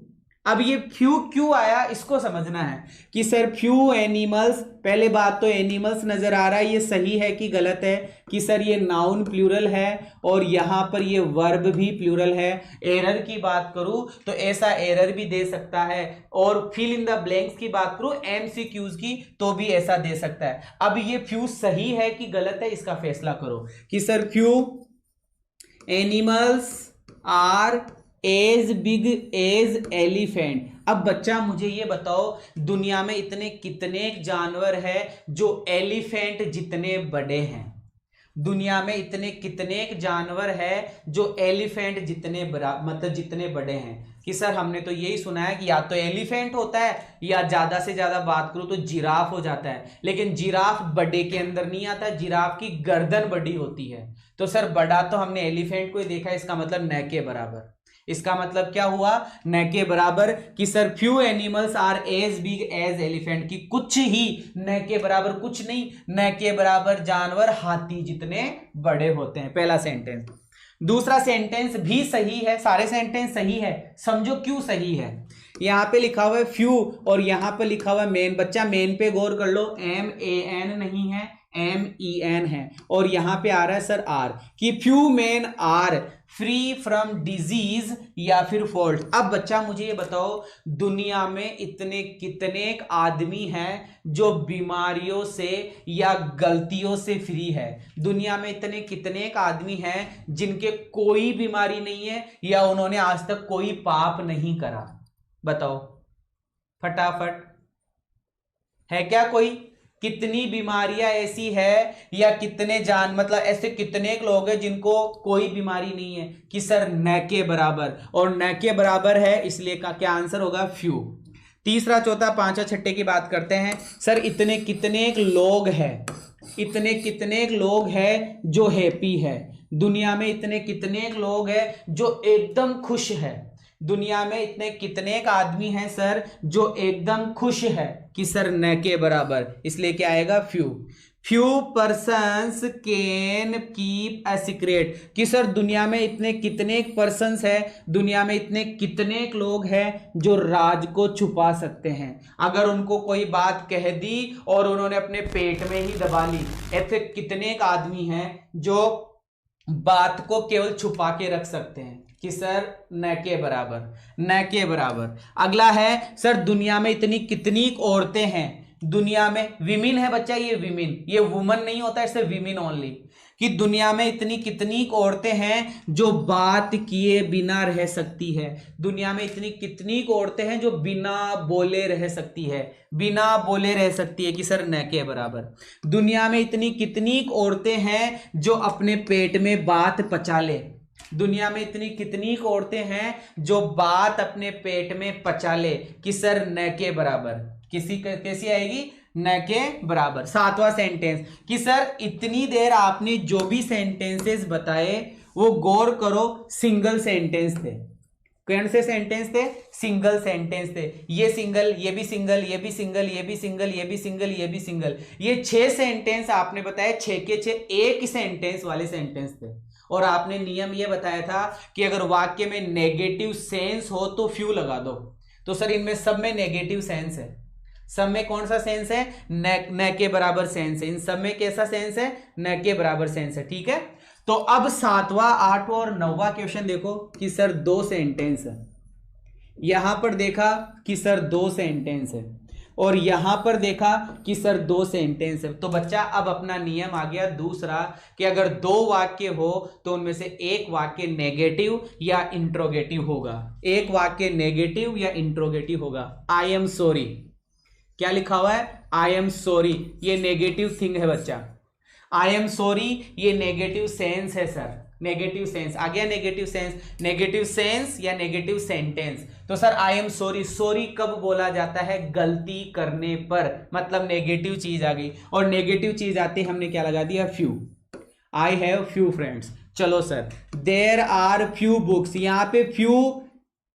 अब ये फ्यू क्यों आया इसको समझना है कि सर फ्यू एनिमल्स, पहले बात तो एनिमल्स नजर आ रहा है, ये सही है कि गलत है? कि सर ये नाउन प्लूरल है और यहां पर ये वर्ब भी प्लूरल है। एरर की बात करूं तो ऐसा एरर भी दे सकता है, और फिल इन द ब्लैंक्स की बात करूं एमसीक्यूज की तो भी ऐसा दे सकता है। अब ये फ्यू सही है कि गलत है इसका फैसला करो कि sir few animals are as big as elephant. अब बच्चा मुझे ये बताओ, दुनिया में इतने कितने जानवर हैं जो एलिफेंट जितने बड़े हैं? दुनिया में इतने कितने जानवर हैं जो एलिफेंट जितने मतलब जितने बड़े हैं? कि सर हमने तो यही सुना है कि या तो एलिफेंट होता है या ज्यादा से ज्यादा बात करूं तो जिराफ हो जाता है, लेकिन जिराफ बड़े के अंदर नहीं आता, जिराफ की गर्दन बड़ी होती है। तो सर बड़ा तो हमने एलिफेंट को ही देखा, इसका मतलब न के बराबर। इसका मतलब क्या हुआ? न के बराबर। कि sir few animals are as big as elephant, की कुछ ही, न के बराबर कुछ नहीं, न के बराबर जानवर हाथी जितने बड़े होते हैं। पहला सेंटेंस। दूसरा सेंटेंस भी सही है, सारे सेंटेंस सही है। समझो क्यों सही है। यहां पे लिखा हुआ है फ्यू और यहां पे लिखा हुआ है मेन। बच्चा मेन पे गौर कर लो, MAN नहीं है, MEN है, और यहां पे आ रहा है सर आर, कि few men are free from disease या फिर फॉल्ट। अब बच्चा मुझे ये बताओ, दुनिया में इतने कितने आदमी हैं जो बीमारियों से या गलतियों से फ्री है? दुनिया में इतने कितने आदमी हैं जिनके कोई बीमारी नहीं है या उन्होंने आज तक कोई पाप नहीं करा? बताओ फटाफट, है क्या कोई कितनी बीमारियां ऐसी है या कितने मतलब ऐसे कितने लोग हैं जिनको कोई बीमारी नहीं है, कि सर न के बराबर, और न के बराबर है इसलिए का क्या आंसर होगा, फ्यू। तीसरा, चौथा, पांचवा, छठे की बात करते हैं। सर इतने कितने लोग हैं, इतने कितने लोग हैं जो हैप्पी है दुनिया में, इतने कितने लोग हैं जो एकदम खुश है दुनिया में, इतने कितने आदमी हैं सर जो एकदम खुश है, कि सर न के बराबर, इसलिए क्या आएगा, few. Few persons can keep a secret, कि सर दुनिया में इतने कितने पर्सन्स है, दुनिया में इतने कितने लोग हैं जो राज को छुपा सकते हैं। अगर उनको कोई बात कह दी और उन्होंने अपने पेट में ही दबा ली, ऐसे कितने आदमी हैं जो बात को केवल छुपा के रख सकते हैं, कि सर न के बराबर, न के बराबर। अगला है सर दुनिया में इतनी कितनी औरतें हैं, दुनिया में विमेन है बच्चा, ये विमेन, ये वुमन नहीं होता, इससे विमेन ओनली, कि दुनिया में इतनी कितनी औरतें हैं जो बात किए बिना रह सकती है, दुनिया में इतनी कितनी औरतें हैं जो बिना बोले रह सकती है, बिना बोले रह सकती है, कि सर न के बराबर। दुनिया में इतनी कितनी औरतें हैं जो अपने पेट में बात पचा ले, दुनिया में इतनी कितनी औरतें हैं जो बात अपने पेट में पचा ले, कि सर न के बराबर, कैसी आएगी, न के बराबर। सातवां सेंटेंस, कि सर इतनी देर आपने जो भी सेंटेंसेस बताए वो गौर करो सिंगल सेंटेंस थे। कौन से सेंटेंस थे, सिंगल सेंटेंस थे, ये सिंगल, ये भी सिंगल, ये भी सिंगल, ये भी सिंगल, ये भी सिंगल, ये भी सिंगल, ये 6 सेंटेंस आपने बताए, 6 के 6 एक सेंटेंस वाले सेंटेंस थे। और आपने नियम ये बताया था कि अगर वाक्य में नेगेटिव सेंस हो तो फ्यू लगा दो, तो सर इनमें सब में नेगेटिव सेंस है, सब में कौन सा सेंस है, न के बराबर सेंस है, इन सब में कैसा सेंस है, न के बराबर सेंस है, ठीक है। तो अब 7वां, 8वां और 9वां क्वेश्चन देखो, कि सर 2 सेंटेंस है, यहां पर देखा कि सर 2 सेंटेंस है, और यहां पर देखा कि सर 2 सेंटेंस है। तो बच्चा अब अपना नियम आ गया दूसरा, कि अगर 2 वाक्य हो तो उनमें से एक वाक्य नेगेटिव या इंट्रोगेटिव होगा, एक वाक्य नेगेटिव या इंट्रोगेटिव होगा। आई एम सॉरी, क्या लिखा हुआ है, आई एम सॉरी, ये नेगेटिव थिंग है बच्चा, आई एम सॉरी ये नेगेटिव सेंस है सर, नेगेटिव सेंस आ गया, नेगेटिव सेंस, नेगेटिव सेंस या नेगेटिव सेंटेंस। तो sir I am sorry, sorry कब बोला जाता है, गलती करने पर, मतलब नेगेटिव चीज आ गई, और नेगेटिव चीज आती हमने क्या लगा दिया, few. I have few friends. चलो sir, there are few books, यहां पे फ्यू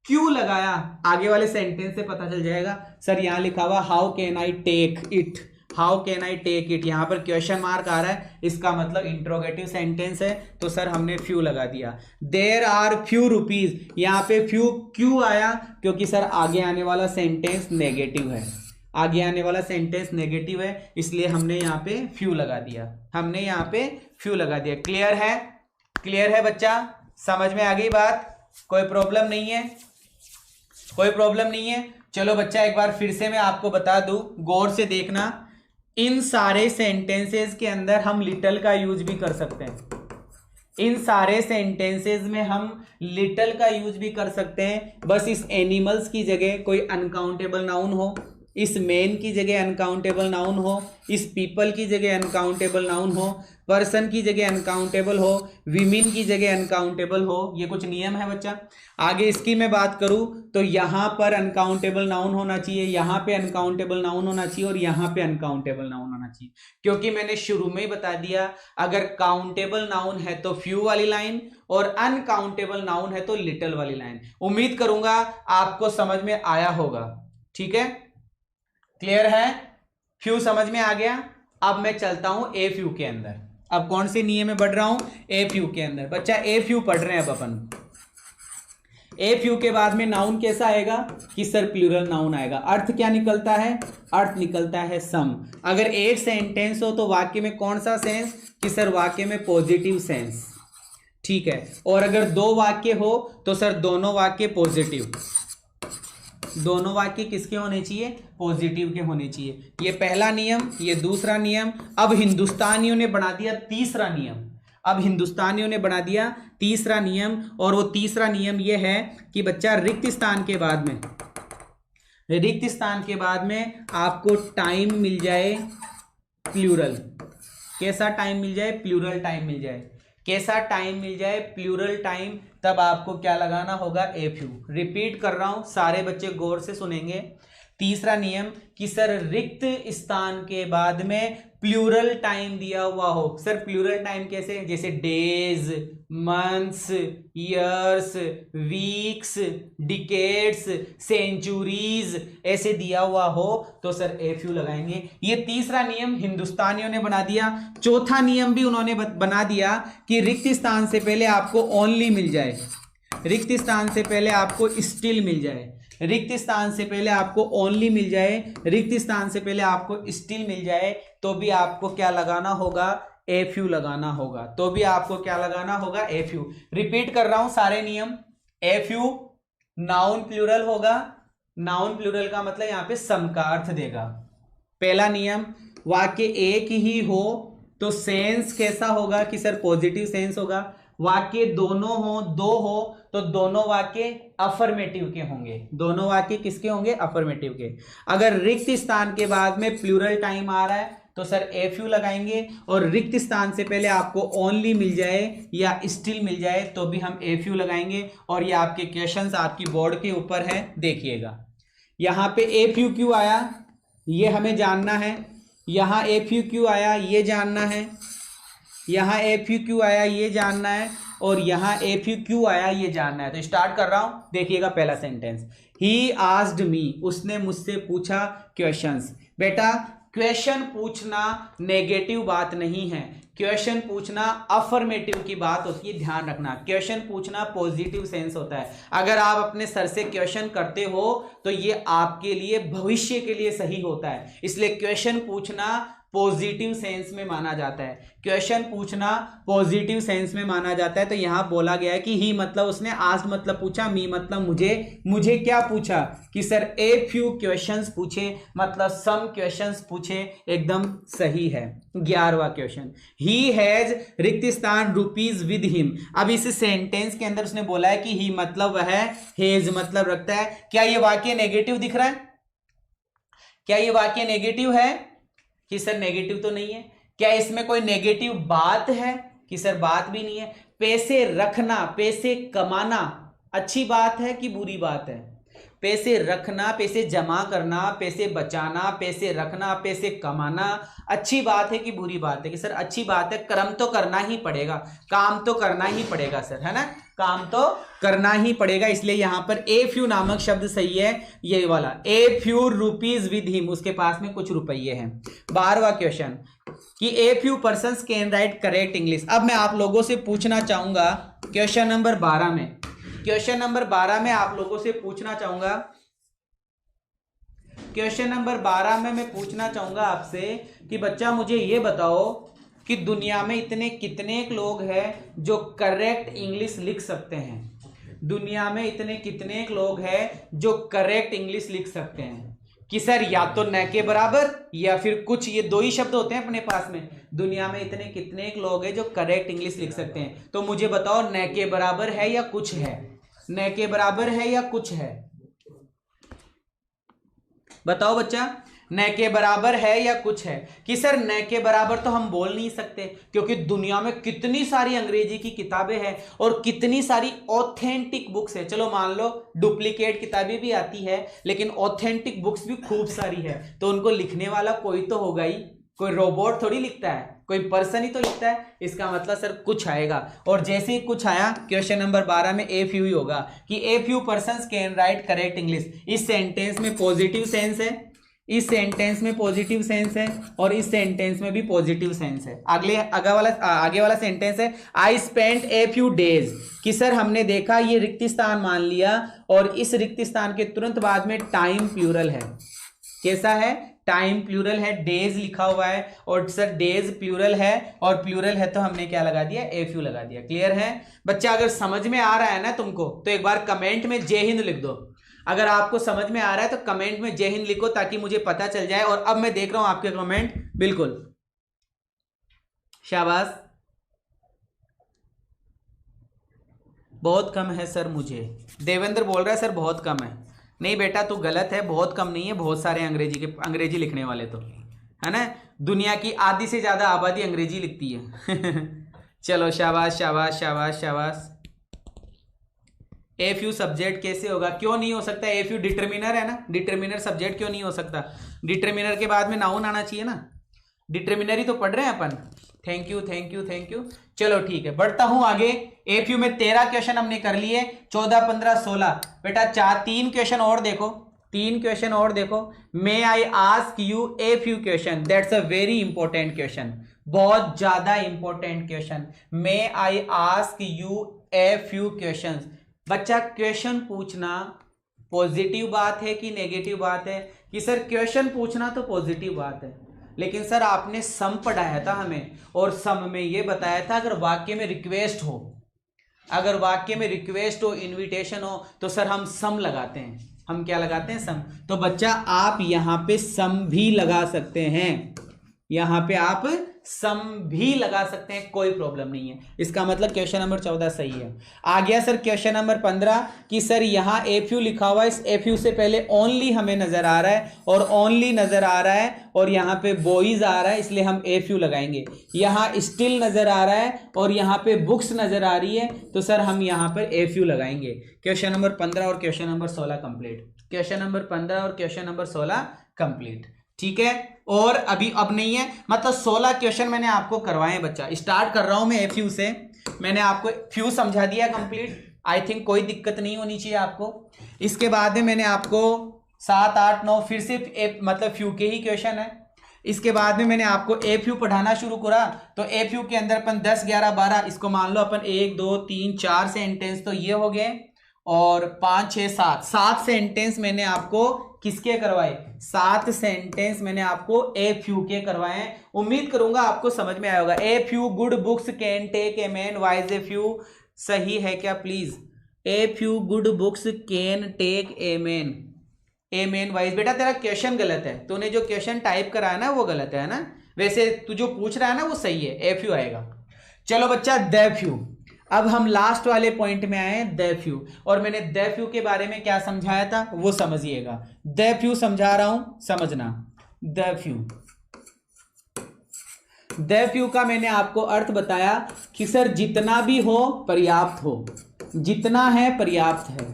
क्यों लगाया, आगे वाले सेंटेंस से पता चल जाएगा। सर यहां लिखा हुआ how can I take it, how can I take it, यहां पर क्वेश्चन मार्क आ रहा है, इसका मतलब इंट्रोगेटिव सेंटेंस है, तो सर हमने फ्यू लगा दिया। देयर आर फ्यू रुपीज, यहां पे फ्यू क्यों आया, क्योंकि सर आगे आने वाला सेंटेंस नेगेटिव है, आगे आने वाला सेंटेंस नेगेटिव है, इसलिए हमने यहां पे फ्यू लगा दिया, हमने यहां पे फ्यू लगा दिया। क्लियर है, क्लियर है बच्चा, समझ में आ गई बात, कोई प्रॉब्लम नहीं है, कोई प्रॉब्लम नहीं है। चलो बच्चा एक बार फिर से मैं आपको बता दूं, गौर से देखना, इन सारे सेंटेंसेस के अंदर हम लिटल का यूज भी कर सकते हैं, इन सारे सेंटेंसेस में हम लिटल का यूज भी कर सकते हैं, बस इस एनिमल्स की जगह कोई अनकाउंटेबल नाउन हो, इस मैन की जगह अनकाउंटेबल नाउन हो, इस पीपल की जगह अनकाउंटेबल नाउन हो, पर्सन की जगह अनकाउंटेबल हो, विमेन की जगह अनकाउंटेबल हो, ये कुछ नियम है बच्चा। आगे इसकी मैं बात करूं तो यहां पर अनकाउंटेबल नाउन होना चाहिए, यहां पे अनकाउंटेबल नाउन होना चाहिए, और यहां पे अनकाउंटेबल नाउन होना चाहिए, क्योंकि मैंने शुरू में ही बता दिया, अगर काउंटेबल नाउन है तो फ्यू वाली लाइन, और अनकाउंटेबल नाउन है तो लिटल वाली लाइन। उम्मीद करूंगा आपको समझ में आया होगा, ठीक है, क्लियर है, फ्यू समझ में आ गया। अब मैं चलता हूं ए फ्यू के अंदर, अब कौन से नियम में बढ़ रहा हूं, ए फ्यू के अंदर। बच्चा ए फ्यू पढ़ रहे हैं अब अपन, ए फ्यू के बाद में नाउन कैसा आएगा, कि सर प्लूरल नाउन आएगा। अर्थ क्या निकलता है, अर्थ निकलता है सम। अगर एक सेंटेंस हो तो वाक्य में कौन सा सेंस, कि सर वाक्य में पॉजिटिव सेंस, ठीक है। और अगर 2 वाक्य हो तो सर दोनों वाक्य पॉजिटिव, दोनों वाक्य किसके होने चाहिए, पॉजिटिव के होने चाहिए। ये पहला नियम, ये दूसरा नियम। अब हिंदुस्तानियों ने बना दिया तीसरा नियम, अब हिंदुस्तानियों ने बना दिया तीसरा नियम, और वो तीसरा नियम ये है कि बच्चा रिक्त स्थान के बाद में, रिक्त स्थान के बाद में आपको टाइम मिल जाए, प्लूरल, कैसा टाइम मिल जाए, प्लूरल टाइम मिल जाए, कैसा टाइम मिल जाए, प्लूरल टाइम, तब आपको क्या लगाना होगा, एफ यू। रिपीट कर रहा हूं, सारे बच्चे गौर से सुनेंगे। तीसरा नियम कि सर रिक्त स्थान के बाद में प्लूरल टाइम दिया हुआ हो। सर प्लूरल टाइम कैसे, जैसे days, months, years, weeks, decades, centuries ऐसे दिया हुआ हो तो सर एफ यू लगाएंगे। ये तीसरा नियम हिंदुस्तानियों ने बना दिया। चौथा नियम भी उन्होंने बना दिया कि रिक्त स्थान से पहले आपको ओनली मिल जाए, रिक्त स्थान से पहले आपको स्टिल मिल जाए, रिक्त स्थान से पहले आपको ओनली मिल जाए, रिक्त स्थान से पहले आपको स्टिल मिल जाए, तो भी आपको क्या लगाना होगा, एफ यू लगाना होगा, तो भी आपको क्या लगाना होगा, एफ यू। रिपीट कर रहा हूं सारे नियम। एफ यू नाउन प्लूरल होगा, नाउन प्लूरल का मतलब यहां पे सम का अर्थ देगा। पहला नियम, वाक्य एक ही हो तो सेंस कैसा होगा कि सर पॉजिटिव सेंस होगा। वाक्य दोनों हो, दो हो तो दोनों वाक्य अफर्मेटिव के होंगे, दोनों वाक्य किसके होंगे, अफर्मेटिव के। अगर रिक्त स्थान के बाद में प्लूरल टाइम आ रहा है तो सर एफ यू लगाएंगे, और रिक्त स्थान से पहले आपको ओनली मिल जाए या स्टिल मिल जाए तो भी हम एफ यू लगाएंगे। और ये आपके क्वेश्चंस आपकी बोर्ड के ऊपर है, देखिएगा। यहां पे एफ यू क्यों आया ये हमें जानना है, यहां एफ यू क्यों आया ये जानना है, यहां एफ यू क्यों आया ये जानना है, और यहां एफ यू क्यों आया ये जानना है। तो स्टार्ट कर रहा हूं, देखिएगा पहला सेंटेंस, ही आस्क्ड मी, उसने मुझसे पूछा क्वेश्चंस। बेटा क्वेश्चन पूछना नेगेटिव बात नहीं है, क्वेश्चन पूछना अफर्मेटिव की बात होती है, ध्यान रखना। क्वेश्चन पूछना पॉजिटिव सेंस होता है। अगर आप अपने सर से क्वेश्चन करते हो तो ये आपके लिए भविष्य के लिए सही होता है, इसलिए क्वेश्चन पूछना पॉजिटिव सेंस में माना जाता है, क्वेश्चन पूछना पॉजिटिव सेंस में माना जाता है। तो यहां बोला गया है कि ही मतलब उसने, आस्क्ड मतलब पूछा, मी मतलब मुझे क्या पूछा कि सर ए फ्यू क्वेश्चंस पूछे, मतलब सम क्वेश्चंस पूछे, एकदम सही है। 11वां क्वेश्चन, ही हैज रिक्त स्थान रुपीज विद हिम। अब इस सेंटेंस के अंदर उसने बोला है कि ही मतलब वह है, हेज मतलब रखता है। क्या ये वाक्य नेगेटिव दिख रहा है, क्या ये वाक्य नेगेटिव है कि सर नेगेटिव तो नहीं है। क्या इसमें कोई नेगेटिव बात है कि सर बात भी नहीं है। पैसे रखना, पैसे कमाना अच्छी बात है कि बुरी बात है। पैसे रखना, पैसे जमा करना, पैसे बचाना, पैसे रखना, पैसे कमाना अच्छी बात है कि बुरी बात है कि सर अच्छी बात है, कर्म तो करना ही पड़ेगा, काम तो करना ही पड़ेगा सर, है ना, काम तो करना ही पड़ेगा। इसलिए यहां पर ए फ्यू नामक शब्द सही है, ये वाला, a few rupees with him, उसके पास में कुछ रुपये हैं। 12वां क्वेश्चन कि a few persons can write correct English. अब मैं आप लोगों से पूछना चाहूंगा क्वेश्चन नंबर 12 में, क्वेश्चन नंबर 12 में आप लोगों से पूछना चाहूंगा, क्वेश्चन नंबर 12 में मैं पूछना चाहूंगा आपसे कि बच्चा मुझे ये बताओ कि दुनिया में इतने कितने लोग हैं जो करेक्ट इंग्लिश लिख सकते हैं। दुनिया में इतने कितने लोग हैं जो करेक्ट इंग्लिश लिख सकते हैं कि सर या तो न के बराबर या फिर कुछ, ये दो ही शब्द होते हैं अपने पास में। दुनिया में इतने कितने लोग हैं जो करेक्ट इंग्लिश लिख सकते हैं, तो मुझे बताओ न के बराबर है या कुछ है, न के बराबर है या कुछ है, बताओ बच्चा, न के बराबर है या कुछ है। कि सर न के बराबर तो हम बोल नहीं सकते, क्योंकि दुनिया में कितनी सारी अंग्रेजी की किताबें हैं और कितनी सारी ऑथेंटिक बुक्स है। चलो मान लो डुप्लीकेट किताबें भी आती है, लेकिन ऑथेंटिक बुक्स भी खूब सारी है, तो उनको लिखने वाला कोई तो होगा ही, कोई रोबोट थोड़ी लिखता है, कोई पर्सन ही तो लिखता है। इसका मतलब सर कुछ आएगा, और जैसे ही कुछ आया क्वेश्चन नंबर 12 में ए फ्यू ही होगा कि a few persons can write correct English. इस सेंटेंस में पॉजिटिव सेंस है, इस सेंटेंस में पॉजिटिव सेंस है, और इस सेंटेंस में भी पॉजिटिव सेंस है। आगे वाला सेंटेंस है I spent a few days, कि सर हमने देखा, ये रिक्त स्थान मान लिया, और इस रिक्त स्थान के तुरंत बाद में टाइम प्लूरल है। कैसा है, टाइम प्लूरल है, डेज लिखा हुआ है, और सर डेज प्लूरल है, और प्लूरल है तो हमने क्या लगा दिया, ए फ्यू लगा दिया। क्लियर है बच्चा? अगर समझ में आ रहा है ना तुमको, तो एक बार कमेंट में जय हिंद लिख दो। अगर आपको समझ में आ रहा है तो कमेंट में जय हिंद लिखो, ताकि मुझे पता चल जाए। और अब मैं देख रहा हूं आपके कमेंट, बिल्कुल शाबाश। बहुत कम है सर, मुझे देवेंद्र बोल रहा है सर बहुत कम है। नहीं बेटा तू गलत है, बहुत कम नहीं है, बहुत सारे अंग्रेजी लिखने वाले तो, है ना, दुनिया की आधी से ज्यादा आबादी अंग्रेजी लिखती है। चलो शाबाश शाबाश शाबाश शाबाश। एफ यू सब्जेक्ट कैसे होगा, क्यों नहीं हो सकता, एफ यू डिटर्मिनर है ना, डिटर्मिनर सब्जेक्ट क्यों नहीं हो सकता, डिटर्मिनर के बाद में नाउन आना चाहिए ना, डिटर्मिनर ही तो पढ़ रहे हैं अपन। Thank you thank you thank you. चलो ठीक है, बढ़ता हूं आगे। एफ यू में 13 क्वेश्चन हमने कर लिए, 14 15 16 बेटा, 3 क्वेश्चन और देखो, 3 क्वेश्चन और देखो। May I ask you a few question, that's a very important question, बहुत ज्यादा important question. May I ask you a few question. बच्चा क्वेश्चन पूछना पॉजिटिव बात है कि नेगेटिव बात है, कि सर क्वेश्चन पूछना तो पॉजिटिव बात है, लेकिन सर आपने सम पढ़ाया था हमें, और सम में ये बताया था अगर वाक्य में रिक्वेस्ट हो, अगर वाक्य में रिक्वेस्ट हो, इनविटेशन हो, तो सर हम सम लगाते हैं। हम क्या लगाते हैं, सम। तो बच्चा आप यहां पे सम भी लगा सकते हैं, यहां पे आप सम भी लगा सकते हैं, कोई प्रॉब्लम नहीं है। इसका मतलब क्वेश्चन नंबर 14 सही है। आ गया सर क्वेश्चन नंबर 15 कि सर यहां एफ यू लिखा हुआ है, इस एफ यू से पहले ओनली हमें नजर आ रहा है, और ओनली नजर आ रहा है, और यहां पे बॉयज आ रहा है, इसलिए हम एफ यू लगाएंगे। यहां स्टिल नजर आ रहा है और यहां पे बुक्स नजर आ रही है, तो सर हम यहां पर एफ यू लगाएंगे। क्वेश्चन नंबर 15 और question number 16 complete, question number 15 और क्वेश्चन नंबर 16 कंप्लीट, ठीक है। और अभी अब नहीं है, मतलब 16 क्वेश्चन मैंने आपको करवाए हैं बच्चा। स्टार्ट कर रहा हूं मैं एफयू से, मैंने आपको फ्यू समझा दिया कंप्लीट, आई थिंक कोई दिक्कत नहीं होनी चाहिए आपको। इसके बाद में मैंने आपको 7 8 9 फिर से मतलब फ्यू के ही क्वेश्चन है। इसके बाद में मैंने आपको एफयू पढ़ाना शुरू करा, तो एफयू के अंदर अपन 10 11 12, इसको मान लो अपन 1 2 3 4 सेंटेंस तो ये हो गए, और 5 6 7 सेंटेंस मैंने आपको किसके करवाए, 7 सेंटेंस मैंने आपको ए फ्यू के करवाए। उम्मीद करूंगा आपको समझ में आया होगा। A few good books can take a man, wise a few सही है क्या please, a few good books can take a man, a man wise. बेटा तेरा क्वेश्चन गलत है, तूने जो क्वेश्चन टाइप करा है ना वो गलत है ना, वैसे तू जो पूछ रहा है ना वो सही है, ए फ्यू आएगा। चलो बच्चा द फ्यू, अब हम लास्ट वाले पॉइंट में आए, द फ्यू, और मैंने द फ्यू के बारे में क्या समझाया था वो समझिएगा। द फ्यू समझा रहा हूं, समझना। द फ्यू, द फ्यू का मैंने आपको अर्थ बताया कि सर जितना भी हो पर्याप्त हो, जितना है पर्याप्त है,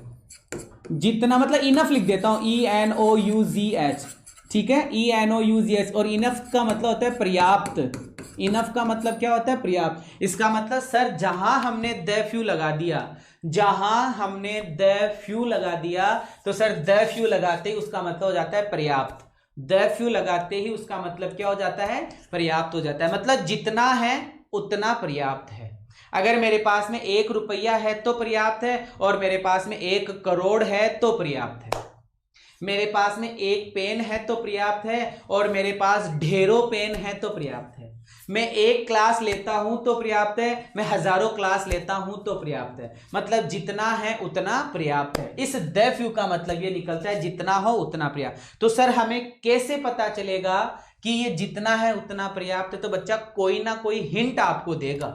जितना मतलब इनफ लिख देता हूं, ENOUGH, ठीक है, ENOUGH, और इनफ का मतलब होता है पर्याप्त। इनफ का मतलब क्या होता है, पर्याप्त। इसका मतलब सर जहां हमने द फ्यू लगा दिया, जहां हमने द फ्यू लगा दिया, तो सर द फ्यू लगाते ही उसका मतलब हो जाता है पर्याप्त। द फ्यू लगाते ही उसका मतलब क्या हो जाता है, पर्याप्त हो जाता है। मतलब जितना है उतना पर्याप्त है। अगर मेरे पास में 1 रुपया है तो पर्याप्त है, और मेरे पास में 1 करोड़ है तो पर्याप्त है। मेरे पास में 1 पेन है तो पर्याप्त है, और मेरे पास ढेरों पेन है तो पर्याप्त है। मैं 1 क्लास लेता हूं तो पर्याप्त है, मैं हजारों क्लास लेता हूं तो पर्याप्त है। मतलब जितना है उतना पर्याप्त है। इस द फ्यू का मतलब ये निकलता है जितना हो उतना पर्याप्त। तो सर हमें कैसे पता चलेगा कि ये जितना है उतना पर्याप्त है? तो बच्चा कोई ना कोई हिंट आपको देगा,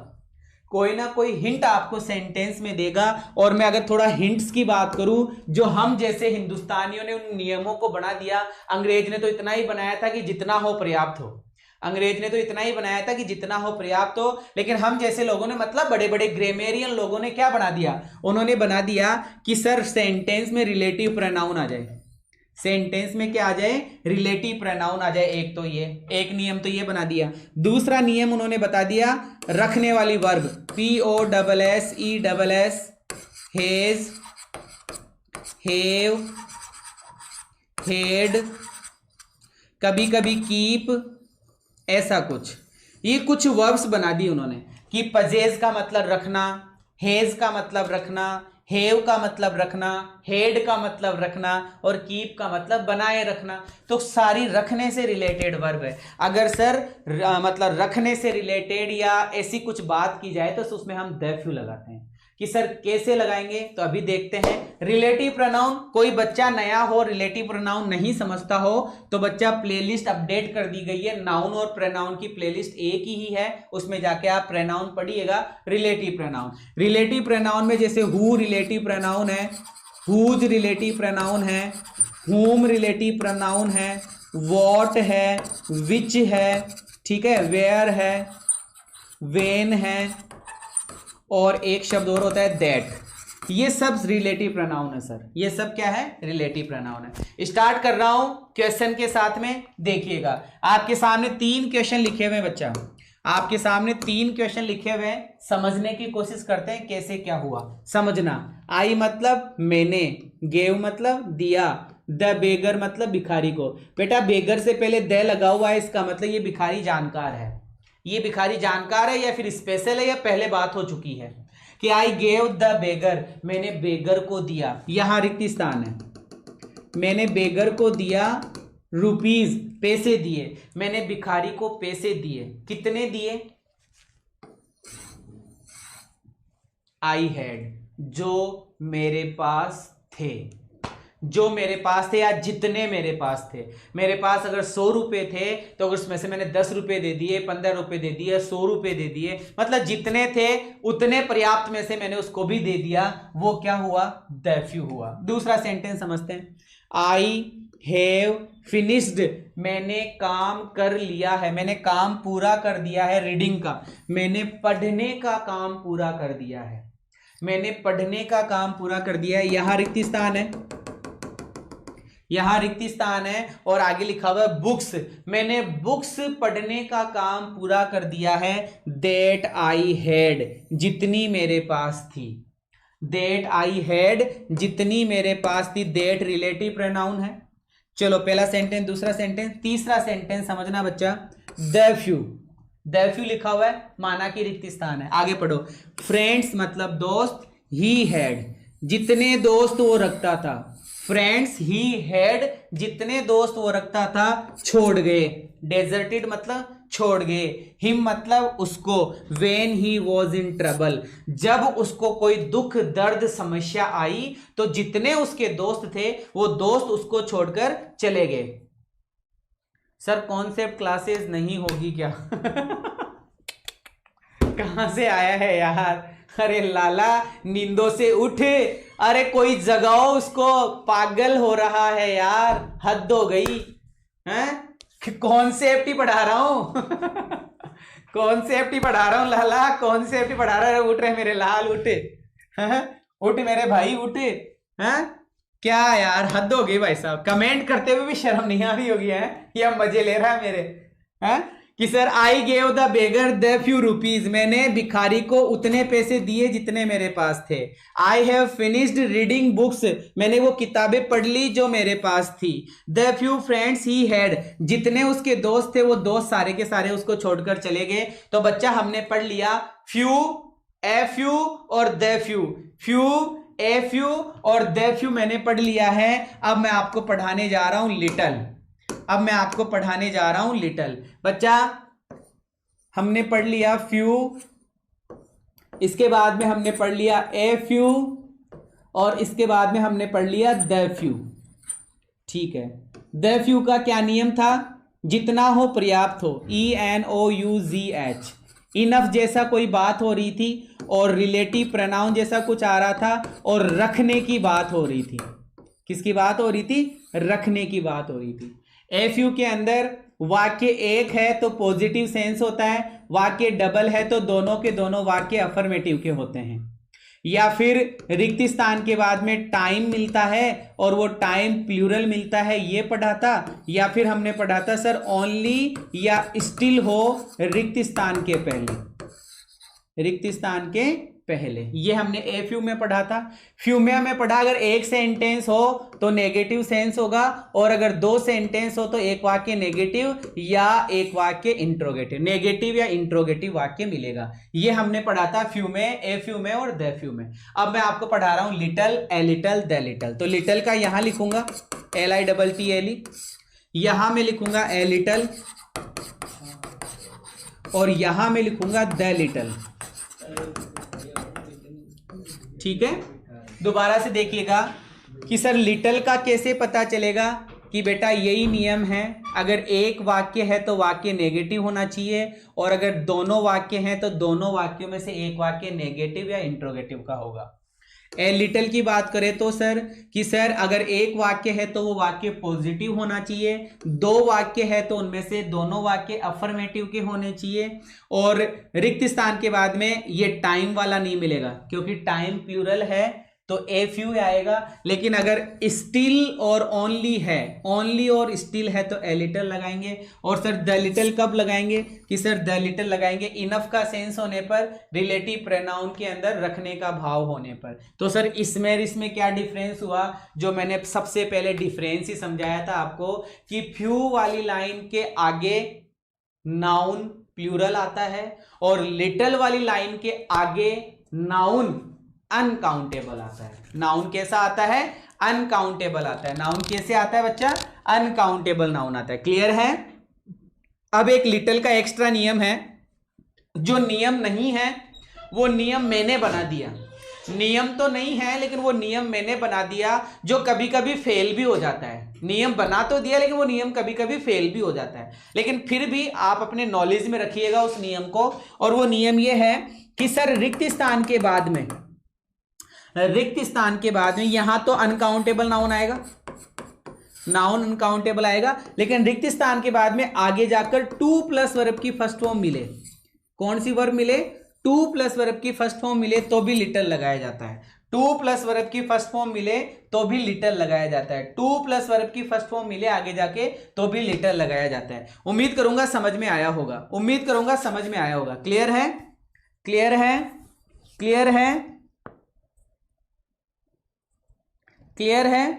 कोई ना कोई हिंट आपको सेंटेंस में देगा। और मैं अगर थोड़ा हिंट्स की बात करूं, जो हम जैसे हिंदुस्तानियों ने उन नियमों को बना दिया, अंग्रेज ने तो इतना ही बनाया था कि जितना हो पर्याप्त हो, अंग्रेज ने तो इतना ही बनाया था कि जितना हो पर्याप्त हो। लेकिन हम जैसे लोगों ने, मतलब बड़े बड़े ग्रामेरियन लोगों ने क्या बना दिया, उन्होंने बना दिया कि सर सेंटेंस में रिलेटिव प्रोनाउन आ जाए, सेंटेंस में क्या आ जाए, रिलेटिव प्रोनाउन आ जाए। एक तो ये एक नियम तो ये बना दिया। दूसरा नियम उन्होंने बता दिया रखने वाली verb, POSSESS, has, have, had, कभी कभी कीप, ऐसा कुछ, ये कुछ वर्ब्स बना दी उन्होंने कि पजेज का मतलब रखना, हैज का मतलब रखना, हैव का मतलब रखना, हेड का मतलब रखना, और कीप का मतलब बनाए रखना। तो सारी रखने से रिलेटेड वर्ब है। अगर सर मतलब रखने से रिलेटेड या ऐसी कुछ बात की जाए तो उसमें हम द फ्यू लगाते हैं। कि सर कैसे लगाएंगे, तो अभी देखते हैं। रिलेटिव प्रोनाउन, कोई बच्चा नया हो, रिलेटिव प्रोनाउन नहीं समझता हो, तो बच्चा प्लेलिस्ट अपडेट कर दी गई है, नाउन और प्रोनाउन की प्लेलिस्ट एक ही है, उसमें जाके आप प्रोनाउन पढ़िएगा। रिलेटिव प्रोनाउन, रिलेटिव प्रोनाउन में जैसे हु रिलेटिव प्रोनाउन है, हुज रिलेटिव प्रोनाउन है, हुम रिलेटिव प्रोनाउन है, वॉट है, विच है, ठीक है, वेयर है, वेन है, और एक शब्द और होता है दैट। ये सब रिलेटिव प्रोनाउन है सर, ये सब क्या है, रिलेटिव प्रोनाउन है। स्टार्ट कर रहा हूं क्वेश्चन के साथ में, देखिएगा आपके सामने 3 क्वेश्चन लिखे हुए हैं बच्चा, आपके सामने 3 क्वेश्चन लिखे हुए हैं, समझने की कोशिश करते हैं कैसे क्या हुआ, समझना। आई मतलब मैंने, गेव मतलब दिया, द बेगर मतलब भिखारी को। बेटा बेगर से पहले द लगा हुआ है, इसका मतलब ये भिखारी जानकार है, ये भिखारी जानकार है या फिर स्पेशल है, या पहले बात हो चुकी है कि आई गेव द बेगर, मैंने बेगर को दिया, यहां रिक्त स्थान है, मैंने बेगर को दिया रुपीज, पैसे दिए, मैंने भिखारी को पैसे दिए, कितने दिए, आई हैड, जो मेरे पास थे, जो मेरे पास थे या जितने मेरे पास थे। मेरे पास अगर 100 रुपए थे तो अगर उसमें से मैंने 10 रुपए दे दिए, 15 रुपए दे दिए, 100 रुपए दे दिए, मतलब जितने थे उतने पर्याप्त में से मैंने उसको भी दे दिया, वो क्या हुआ, द फ्यू हुआ। दूसरा सेंटेंस समझते हैं, आई हैव फिनिश्ड, मैंने काम कर लिया है, मैंने काम पूरा कर दिया है, रीडिंग का, मैंने पढ़ने का काम पूरा कर दिया है, मैंने पढ़ने का काम पूरा कर दिया है। यहां रिक्त स्थान है, यहां रिक्त स्थान है, और आगे लिखा हुआ है बुक्स, मैंने बुक्स पढ़ने का काम पूरा कर दिया है। दैट आई हैड, जितनी मेरे पास थी, दैट आई हैड, जितनी मेरे पास थी, दैट रिलेटिव प्रोनाउन है। चलो पहला सेंटेंस, दूसरा सेंटेंस, तीसरा सेंटेंस समझना बच्चा, द फ्यू, द फ्यू लिखा हुआ है, माना कि रिक्त स्थान है, आगे पढ़ो। फ्रेंड्स मतलब दोस्त, ही हैड, जितने दोस्त वो रखता था, फ्रेंड्स ही हैड, जितने दोस्त वो रखता था छोड़ गए, डेजर्टेड मतलब छोड़ गए, हिम मतलब उसको, when he was in trouble, जब उसको कोई दुख दर्द समस्या आई तो जितने उसके दोस्त थे वो दोस्त उसको छोड़कर चले गए। सर कॉन्सेप्ट क्लासेस नहीं होगी क्या? कहां से आया है यार? अरे लाला नींदों से उठे, अरे कोई जगाओ उसको, पागल हो रहा है यार, हद हो गई हैं। कॉन्सेप्ट ही पढ़ा रहा हूं कॉन्सेप्ट ही पढ़ा रहा हूं लाला, कॉन्सेप्ट ही पढ़ा रहा है। उठ रहे मेरे लाल, उठे, उठ मेरे भाई, उठे, हैं क्या यार, हद हो गई भाई साहब। कमेंट करते हुए भी शर्म नहीं आ रही होगी है, या मजे ले रहा है मेरे, हैं कि sir I gave the beggar the few rupees, मैंने भिखारी को उतने पैसे दिए जितने मेरे पास थे। I have finished reading books, मैंने वो किताबें पढ़ ली जो मेरे पास थी। The few friends he had, जितने उसके दोस्त थे वो दोस्त सारे के सारे उसको छोड़कर चले गए। तो बच्चा हमने पढ़ लिया फ्यू, ए फ्यू और the few, few, a few और द फ्यू मैंने पढ़ लिया है। अब मैं आपको पढ़ाने जा रहा हूं लिटल, अब मैं आपको पढ़ाने जा रहा हूं लिटल। बच्चा हमने पढ़ लिया फ्यू, इसके बाद में हमने पढ़ लिया ए फ्यू, और इसके बाद में हमने पढ़ लिया द फ्यू, ठीक है। द फ्यू का क्या नियम था, जितना हो पर्याप्त हो, ENOUGH, इनफ जैसा कोई बात हो रही थी और रिलेटिव प्रोनाउन जैसा कुछ आ रहा था और रखने की बात हो रही थी। किसकी बात हो रही थी, रखने की बात हो रही थी। एफयू के अंदर वाक्य एक है तो पॉजिटिव सेंस होता है, वाक्य डबल है तो दोनों के दोनों वाक्य अफर्मेटिव के होते हैं। या फिर रिक्त स्थान के बाद में टाइम मिलता है और वो टाइम प्लूरल मिलता है, ये पढ़ा था। या फिर हमने पढ़ा था सर ओनली या स्टिल हो रिक्त स्थान के पहले, रिक्त स्थान के पहले, ये हमने ए फ्यू में पढ़ा था। फ्यू में हमें पढ़ा अगर एक सेंटेंस हो तो नेगेटिव सेंस होगा, और अगर 2 सेंटेंस हो तो एक वाक्य नेगेटिव या एक वाक्य इंट्रोगेटिव, नेगेटिव या इंट्रोगेटिव वाक्य मिलेगा। ये हमने पढ़ा था फ्यू में, ए फ्यू में और द फ्यू में। अब मैं आपको पढ़ा रहा हूं little, a little, the little. तो लिटल का यहां लिखूंगा LITTLE, यहां मैं लिखूंगा ए लिटल, और यहां मैं लिखूंगा द लिटल, ठीक है। दोबारा से देखिएगा कि सर लिटल का कैसे पता चलेगा, कि बेटा यही नियम है, अगर एक वाक्य है तो वाक्य नेगेटिव होना चाहिए, और अगर दोनों वाक्य हैं तो दोनों वाक्यों में से एक वाक्य नेगेटिव या इंट्रोगेटिव का होगा। ए लिटल की बात करें तो सर कि सर अगर एक वाक्य है तो वो वाक्य पॉजिटिव होना चाहिए, दो वाक्य है तो उनमें से दोनों वाक्य अफर्मेटिव के होने चाहिए, और रिक्त स्थान के बाद में ये टाइम वाला नहीं मिलेगा क्योंकि टाइम प्लूरल है तो ए फ्यू आएगा। लेकिन अगर स्टिल और ओनली है, ओनली और स्टिल है तो ए लिटल लगाएंगे। और सर द लिटल कब लगाएंगे कि सर द लिटल लगाएंगे इनफ का सेंस होने पर, रिलेटिव प्रोनाउन के अंदर रखने का भाव होने पर। तो सर इसमें क्या डिफरेंस हुआ, जो मैंने सबसे पहले डिफरेंस ही समझाया था आपको कि फ्यू वाली लाइन के आगे नाउन प्लूरल आता है और लिटल वाली लाइन के आगे नाउन अनकाउंटेबल आता है। नाउन कैसा आता है, अनकाउंटेबल आता है। नाउन कैसे आता है बच्चा, अनकाउंटेबल नाउन आता है। क्लियर है। अब एक लिटल का एक्स्ट्रा नियम है, जो नियम नहीं है वो नियम मैंने बना दिया। नियम तो नहीं है लेकिन वो नियम मैंने बना दिया, जो कभी कभी फेल भी हो जाता है। नियम बना तो दिया लेकिन वो नियम कभी कभी फेल भी हो जाता है, लेकिन फिर भी आप अपने नॉलेज में रखिएगा उस नियम को। और वो नियम ये है कि सर रिक्त स्थान के बाद में, रिक्त स्थान के बाद में यहां तो अनकाउंटेबल नाउन आएगा, नाउन अनकाउंटेबल आएगा, लेकिन रिक्त स्थान के बाद में आगे जाकर टू प्लस वर्ब की फर्स्ट फॉर्म मिले। कौन सी वर्ब मिले, टू प्लस वर्ब की फर्स्ट फॉर्म मिले तो भी लिटल लगाया जाता है। टू प्लस वर्ब की फर्स्ट फॉर्म मिले तो भी लिटल लगाया जाता है। टू प्लस वर्ब की फर्स्ट फॉर्म मिले आगे जाके तो भी लिटल लगाया जाता है। उम्मीद करूंगा समझ में आया होगा, उम्मीद करूंगा समझ में आया होगा। क्लियर है, क्लियर है, क्लियर है, क्लियर है।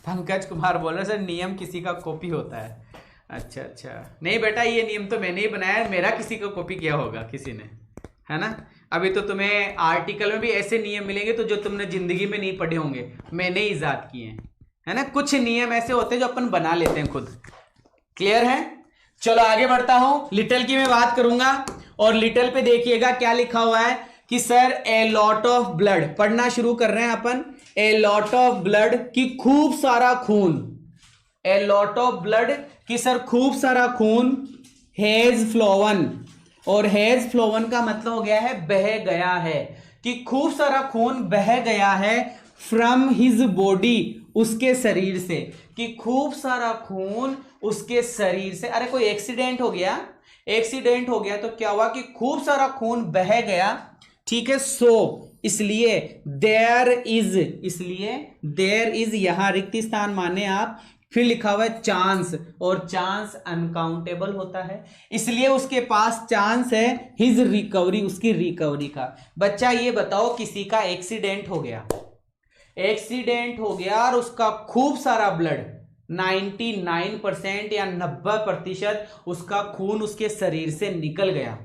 पंकज कुमार बोल रहे सर नियम किसी का कॉपी होता है। अच्छा अच्छा, नहीं बेटा ये नियम तो मैंने ही बनाया, मेरा किसी का कॉपी किया होगा किसी ने, है ना। अभी तो तुम्हें आर्टिकल में भी ऐसे नियम मिलेंगे तो जो तुमने जिंदगी में नहीं पढ़े होंगे, मैंने ही इजाद किए हैं, है ना। कुछ नियम ऐसे होते हैं जो अपन बना लेते हैं खुद। क्लियर है। चलो आगे बढ़ता हूं। लिटल की मैं बात करूंगा और लिटल पे देखिएगा क्या लिखा हुआ है कि sir A lot of blood, पढ़ना शुरू कर रहे हैं अपन। ए लॉट ऑफ ब्लड की खूब सारा खून, ए लॉट ऑफ ब्लड की सर खूब सारा खून हैज फ्लोवन, और हैज फ्लोवन का मतलब हो गया है बह गया है, कि खूब सारा खून बह गया है फ्रॉम हिज बॉडी, उसके शरीर से, कि खूब सारा खून उसके शरीर से। अरे कोई एक्सीडेंट हो गया, एक्सीडेंट हो गया तो क्या हुआ कि खूब सारा खून बह गया, ठीक है। सो इसलिए देयर इज, इसलिए देयर इज यहां रिक्त स्थान माने आप, फिर लिखा हुआ है चांस, और चांस अनकाउंटेबल होता है, इसलिए उसके पास चांस है हिज रिकवरी, उसकी रिकवरी का। बच्चा ये बताओ किसी का एक्सीडेंट हो गया, एक्सीडेंट हो गया और उसका खूब सारा ब्लड 99% या 90% उसका खून उसके शरीर से निकल गया।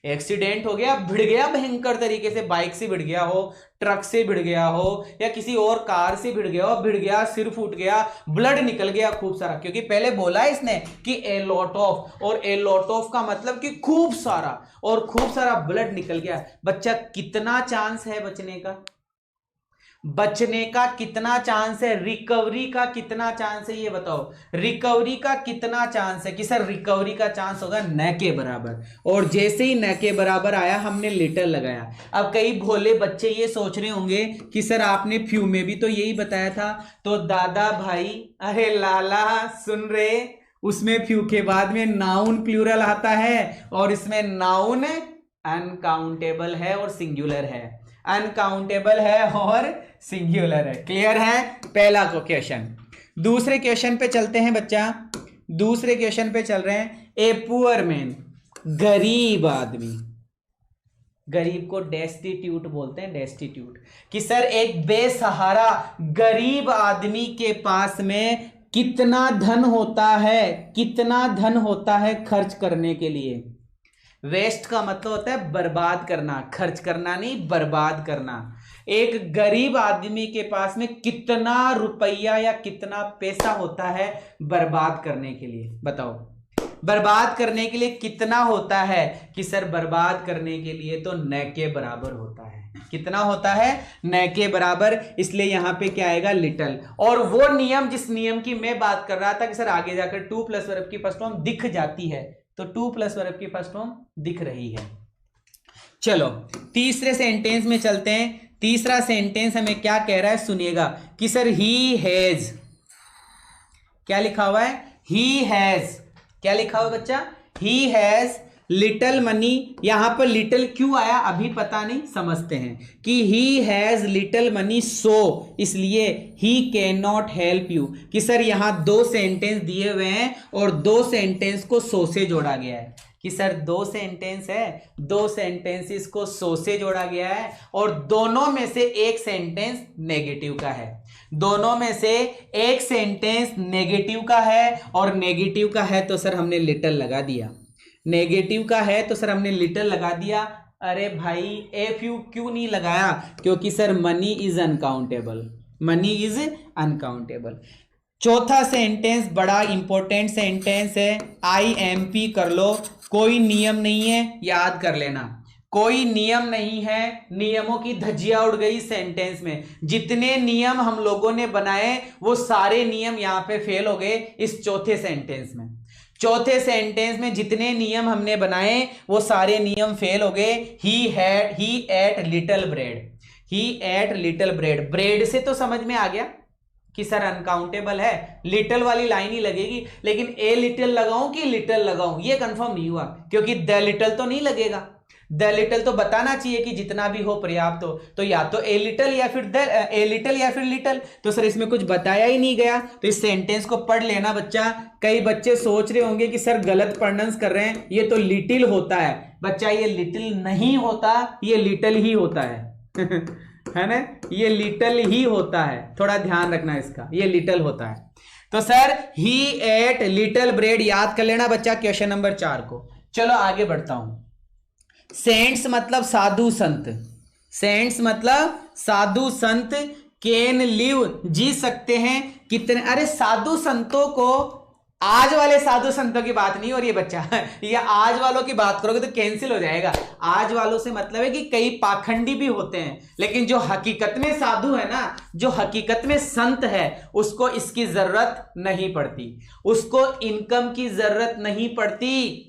एक्सीडेंट हो गया, भिड़ गया भयंकर तरीके से, बाइक से भिड़ गया हो, ट्रक से भिड़ गया हो, या किसी और कार से भिड़ गया हो, भिड़ गया, सिर फूट गया, ब्लड निकल गया खूब सारा, क्योंकि पहले बोला है इसने कि ए लॉट ऑफ, और ए लॉट ऑफ का मतलब कि खूब सारा, और खूब सारा ब्लड निकल गया। बच्चा कितना चांस है बचने का, बचने का कितना चांस है, रिकवरी का कितना चांस है ये बताओ। रिकवरी का कितना चांस है कि सर रिकवरी का चांस होगा न के बराबर, और जैसे ही न के बराबर आया हमने लिटल लगाया। अब कई भोले बच्चे ये सोच रहे होंगे कि सर आपने फ्यू में भी तो यही बताया था, तो दादा भाई अरे लाला सुन रहे, उसमें फ्यू के बाद में नाउन प्लूरल आता है और इसमें नाउन अनकाउंटेबल है और सिंगुलर है, अनकाउंटेबल है और सिंगुलर है। क्लियर है पहला क्वेश्चन। दूसरे क्वेश्चन पे चलते हैं बच्चा, दूसरे क्वेश्चन पे चल रहे हैं। ए पुअर मैन, गरीब आदमी, गरीब को डेस्टिट्यूट बोलते हैं, डेस्टिट्यूट, कि सर एक बेसहारा गरीब आदमी के पास में कितना धन होता है, कितना धन होता है खर्च करने के लिए। वेस्ट का मतलब होता है बर्बाद करना, खर्च करना नहीं, बर्बाद करना। एक गरीब आदमी के पास में कितना रुपया या कितना पैसा होता है बर्बाद करने के लिए, बताओ। बर्बाद करने के लिए कितना होता है कि सर बर्बाद करने के लिए तो न के बराबर होता है। कितना होता है, न के बराबर, इसलिए यहां पे क्या आएगा, लिटल। और वो नियम, जिस नियम की मैं बात कर रहा था कि सर आगे जाकर टू प्लस वर्ब की फर्स्ट फॉर्म दिख जाती है, तो टू प्लस वर्ब की फर्स्ट फॉर्म दिख रही है। चलो तीसरे सेंटेंस में चलते हैं। तीसरा सेंटेंस हमें क्या कह रहा है सुनिएगा कि सर ही हैज, क्या लिखा हुआ है, ही हैज, क्या लिखा हुआ बच्चा, ही हैज लिटिल मनी। यहां पर लिटिल क्यों आया अभी पता नहीं, समझते हैं कि he has little money so इसलिए he can not help you, कि सर यहां दो सेंटेंस दिए हुए हैं और दो सेंटेंस को सो से जोड़ा गया है, कि सर दो सेंटेंस है, दो सेंटेंसेस को सो से जोड़ा गया है और दोनों में से एक सेंटेंस नेगेटिव का है, दोनों में से एक सेंटेंस नेगेटिव का है और नेगेटिव का है तो सर हमने लिटिल लगा दिया, नेगेटिव का है तो सर हमने लिटिल लगा दिया। अरे भाई एफ यू क्यों नहीं लगाया, क्योंकि sir money is uncountable, money is uncountable. चौथा सेंटेंस बड़ा इंपॉर्टेंट सेंटेंस है, IMP कर लो, कोई नियम नहीं है, याद कर लेना, कोई नियम नहीं है, नियमों की धज्जियां उड़ गई सेंटेंस में, जितने नियम हम लोगों ने बनाए वो सारे नियम यहां पे फेल हो गए इस चौथे सेंटेंस में। चौथे सेंटेंस में जितने नियम हमने बनाए वो सारे नियम फेल हो गए। ही एट लिटिल ब्रेड, ही एट लिटिल ब्रेड, ब्रेड से तो समझ में आ गया कि सर अनकाउंटेबल है, लिटिल वाली लाइन ही लगेगी, लेकिन ए लिटिल लगाऊं कि लिटिल लगाऊं ये कंफर्म नहीं हुआ, क्योंकि द लिटिल तो नहीं लगेगा, द लिटिल तो बताना चाहिए कि जितना भी हो पर्याप्त हो, तो या तो ए लिटिल या फिर ए लिटिल या फिर लिटिल, तो सर इसमें कुछ बताया ही नहीं गया, तो इस सेंटेंस को पढ़ लेना बच्चा। कई बच्चे सोच रहे होंगे कि सर गलत प्रोनाउंस कर रहे हैं, ये तो लिटिल होता है, बच्चा ये लिटिल नहीं होता, ये लिटिल ही होता है है ना, ये लिटिल ही होता है, थोड़ा ध्यान रखना इसका, ये लिटिल होता है। तो सर ही एट लिटिल ब्रेड याद कर लेना बच्चा क्वेश्चन नंबर 4 को। चलो आगे बढ़ता हूं। सेंट्स मतलब साधु संत, सेंट्स मतलब साधु संत, कैन लिव जी सकते हैं कितने, अरे साधु संतों को आज वाले साधु संतों की बात नहीं हो रही है बच्चा, या आज वालों की बात करोगे तो कैंसिल हो जाएगा। आज वालों से मतलब है कि कई पाखंडी भी होते हैं, लेकिन जो हकीकत में साधु है ना, जो हकीकत में संत है, उसको इसकी जरूरत नहीं पड़ती, उसको इनकम की जरूरत नहीं पड़ती,